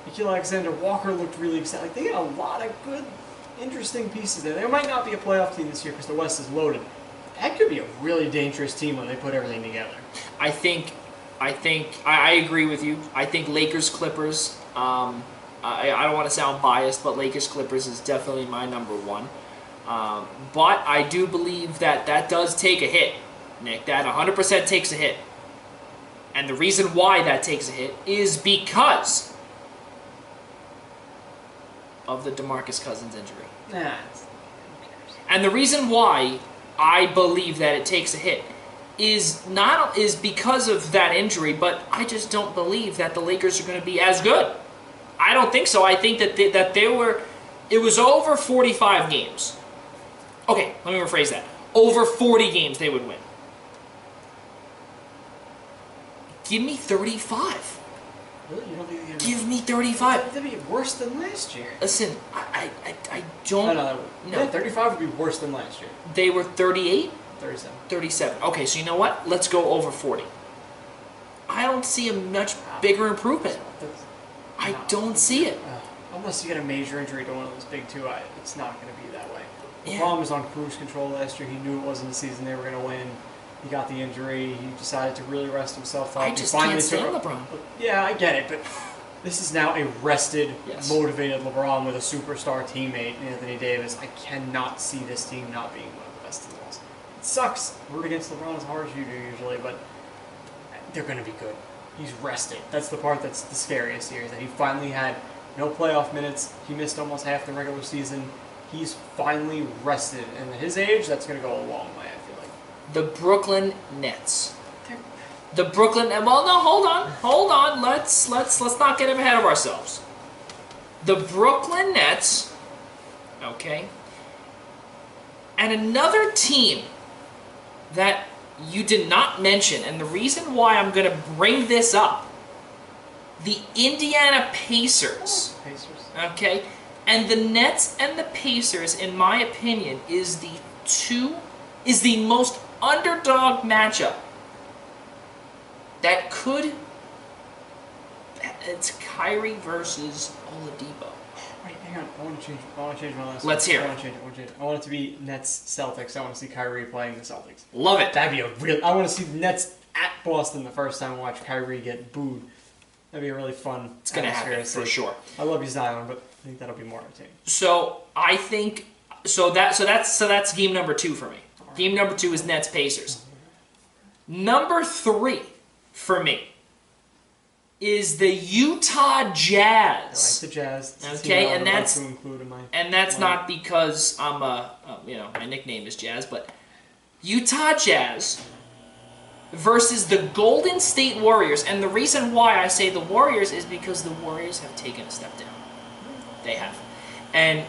Nikhil Alexander-Walker looked really exciting. They got a lot of good, interesting pieces there. They might not be a playoff team this year because the West is loaded. That could be a really dangerous team when they put everything together. I agree with you. I think Lakers-Clippers, I don't want to sound biased, but Lakers-Clippers is definitely my number 1. But I do believe that does take a hit, Nick. That 100% takes a hit. And the reason why that takes a hit is because of the DeMarcus Cousins injury. Nah, who cares? And the reason why I believe that it takes a hit is because of that injury, but I just don't believe that the Lakers are going to be as good. I don't think so. I think that it was over 45 games. Okay, let me rephrase that. Over 40 games they would win. Give me 35. Really? You don't think they're going to Give me 35. That'd be worse than last year. Listen, I don't... No. Yeah, 35 would be worse than last year. They were 38? 37. 37. Okay, so you know what? Let's go over 40. I don't see a much bigger improvement. I don't see it. Unless you get a major injury to one of those big 2, it's not going to be that way. Yeah. LeBron was on cruise control last year. He knew it wasn't the season they were going to win. He got the injury. He decided to really rest himself up. I just can't stand LeBron. Yeah, I get it, but this is now a rested, Yes. motivated LeBron with a superstar teammate, Anthony Davis. I cannot see this team not being one of the best in the West. It sucks. Root against LeBron as hard as you do usually, but they're going to be good. He's rested. That's the part that's the scariest here, is that he finally had no playoff minutes. He missed almost half the regular season. He's finally rested, and at his age, that's going to go a long way, I feel like. The Brooklyn Nets. Well, no, hold on. Let's not get ahead of ourselves. The Brooklyn Nets, okay, and another team that you did not mention, and the reason why I'm going to bring this up, the Indiana Pacers. Pacers. Okay, And the Nets and the Pacers, in my opinion, is the most underdog matchup that could. It's Kyrie versus Oladipo. Wait, hang on. I want to change my last. Let's hear it. I want to change it. I want it to be Nets Celtics. I want to see Kyrie playing the Celtics. Love it. That'd be a real. I want to see the Nets at Boston the first time. Watch Kyrie get booed. That'd be a really fun. It's gonna happen for sure. I love you, Zion, but I think that'll be more entertaining. So I think that's game number 2 for me. Game number 2 is Nets Pacers. Number 3 for me is the Utah Jazz. I like the Jazz. Okay, and that's to include in my not because I'm my nickname is Jazz, but Utah Jazz versus the Golden State Warriors. And the reason why I say the Warriors is because the Warriors have taken a step down. They have. And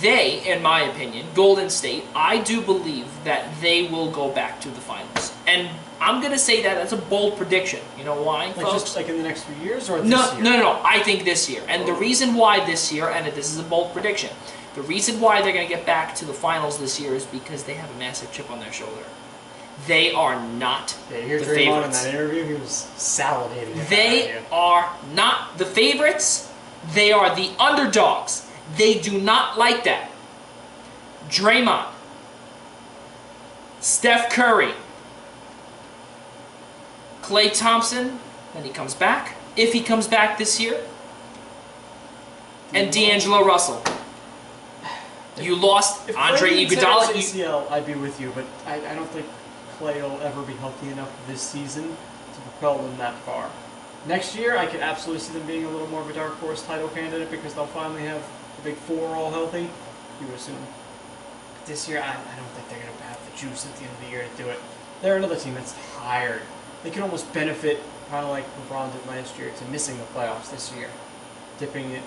they, in my opinion, Golden State, I do believe that they will go back to the finals. And I'm going to say that that's a bold prediction. You know why, like folks? Just like in the next few years or this year? No. I think this year. And the reason why this year, and this is a bold prediction, the reason why they're going to get back to the finals this year is because they have a massive chip on their shoulder. They are not the favorites. In that interview, he was salivating. They are not the favorites. They are the underdogs. They do not like that. Draymond, Steph Curry, Klay Thompson, when he comes back, if he comes back this year, and D'Angelo Russell. You lost Andre Iguodala. ACL, I'd be with you, but I don't think Klay will ever be healthy enough this season to propel them that far. Next year, I could absolutely see them being a little more of a dark horse title candidate because they'll finally have the big four all healthy, you would assume. But this year, I don't think they're going to have the juice at the end of the year to do it. They're another team that's tired. They can almost benefit, kind of like LeBron did last year, to missing the playoffs this year. Dipping it,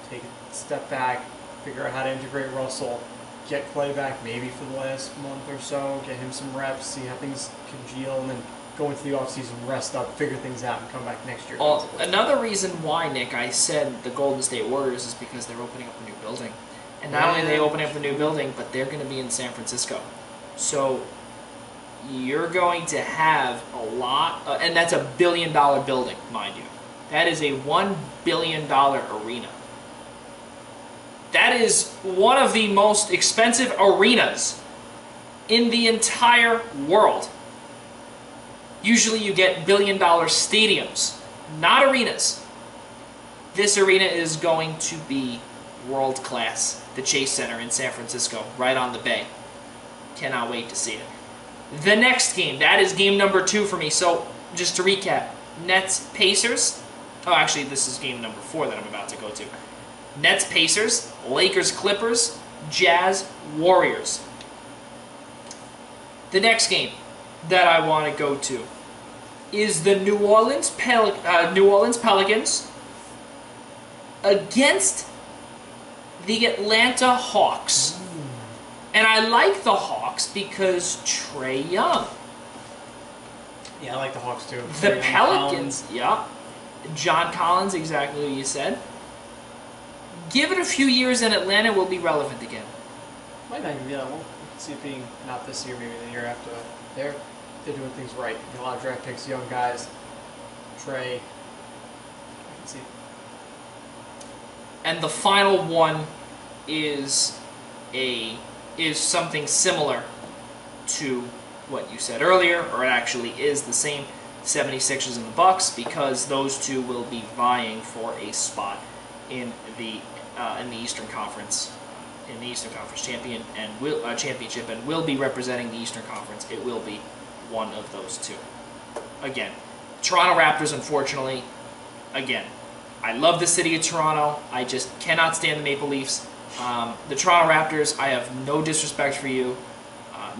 take a step back, figure out how to integrate Russell, get Klay back maybe for the last month or so, get him some reps, see how things congeal, and then go into the offseason, rest up, figure things out, and come back next year. Well, another reason why, Nick, I said the Golden State Warriors is because they're opening up a new building. And not only are they opening up a new building, but they're going to be in San Francisco. So you're going to have a lot, and that's $1 billion building, mind you. That is a $1 billion arena. That is one of the most expensive arenas in the entire world. Usually you get billion-dollar stadiums, not arenas. This arena is going to be world-class. The Chase Center in San Francisco, right on the bay. Cannot wait to see it. The next game, that is game number 2 for me. So, just to recap, Nets, Pacers. Oh, actually, this is game number 4 that I'm about to go to. Nets, Pacers, Lakers, Clippers, Jazz, Warriors. The next game that I want to go to is the New Orleans Pelicans against the Atlanta Hawks. And I like the Hawks because Trae Young. Yeah, I like the Hawks too. The Pelicans, yeah. John Collins, exactly what you said. Give it a few years and Atlanta will be relevant again. Might not even be that long. I can see it being not this year, maybe the year after that. They're doing things right. A lot of draft picks, young guys. Trae. I can see it. And the final one is something similar to what you said earlier, or it actually is the same, 76ers and the Bucks, because those two will be vying for a spot in the Eastern Conference, championship, and will be representing the Eastern Conference. It will be one of those two. Again, Toronto Raptors, unfortunately, again, I love the city of Toronto. I just cannot stand the Maple Leafs. The Toronto Raptors, I have no disrespect for you.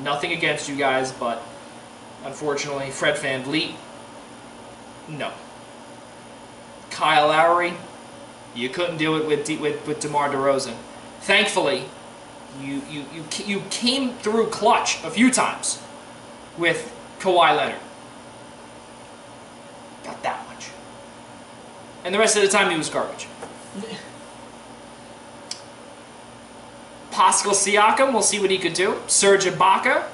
Nothing against you guys, but unfortunately, Fred VanVleet, no. Kyle Lowry, you couldn't do it with DeMar DeRozan. Thankfully, you came through clutch a few times with Kawhi Leonard. Got that much. And the rest of the time, he was garbage. Pascal Siakam, we'll see what he could do. Serge Ibaka.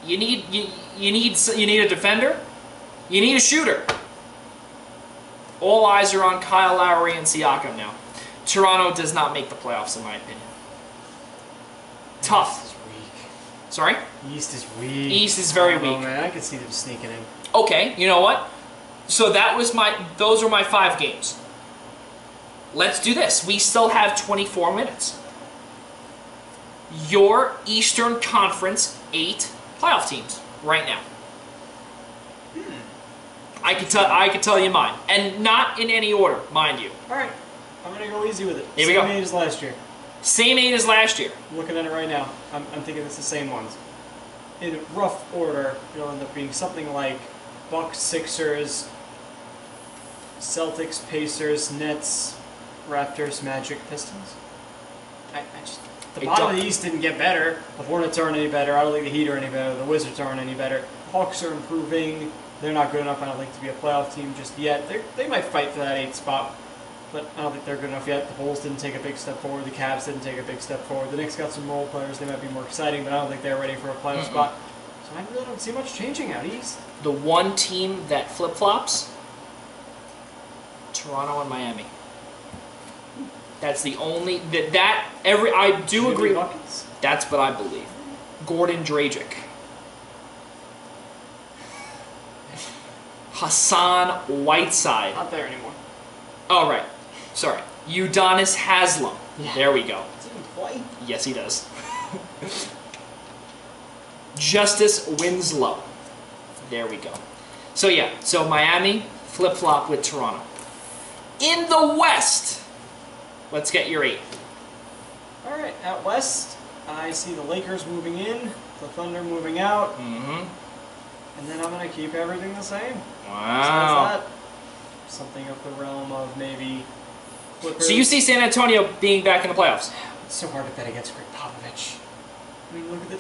You need a defender. You need a shooter. All eyes are on Kyle Lowry and Siakam now. Toronto does not make the playoffs, in my opinion. Tough. East is weak. Sorry? East is weak. East is very Oh, weak. man, I could see them sneaking in. Okay, you know what? So those were my 5 games. Let's do this. We still have 24 minutes. Your Eastern Conference 8 playoff teams right now. I could tell you mine, and not in any order, mind you. All right, I'm gonna go easy with it. Here we go. Same 8 as last year. Same 8 as last year. I'm looking at it right now. I'm thinking it's the same ones. In rough order, it'll end up being something like Bucks, Sixers, Celtics, Pacers, Nets, Raptors, Magic, Pistons. The bottom of the East didn't get better. The Hornets aren't any better. I don't think the Heat are any better. The Wizards aren't any better. The Hawks are improving. They're not good enough, I don't think, to be a playoff team just yet. They might fight for that 8th spot, but I don't think they're good enough yet. The Bulls didn't take a big step forward. The Cavs didn't take a big step forward. The Knicks got some role players. They might be more exciting, but I don't think they're ready for a playoff spot. So I really don't see much changing out East. The one team that flip-flops, Toronto and Miami. That's the only I do agree. Buckets? That's what I believe. Gordon Dragic. Hassan Whiteside. Not there anymore. Oh, right. Sorry. Udonis Haslem. Yeah. There we go. Does he even play? Yes, he does. Justice Winslow. There we go. So, yeah. So, Miami, flip-flop with Toronto. In the West, let's get your 8. All right, out West, I see the Lakers moving in, the Thunder moving out, and then I'm going to keep everything the same. Wow. Besides that, something of the realm of maybe Clippers. So you see San Antonio being back in the playoffs? It's so hard to bet against Greg Popovich. I mean, look at the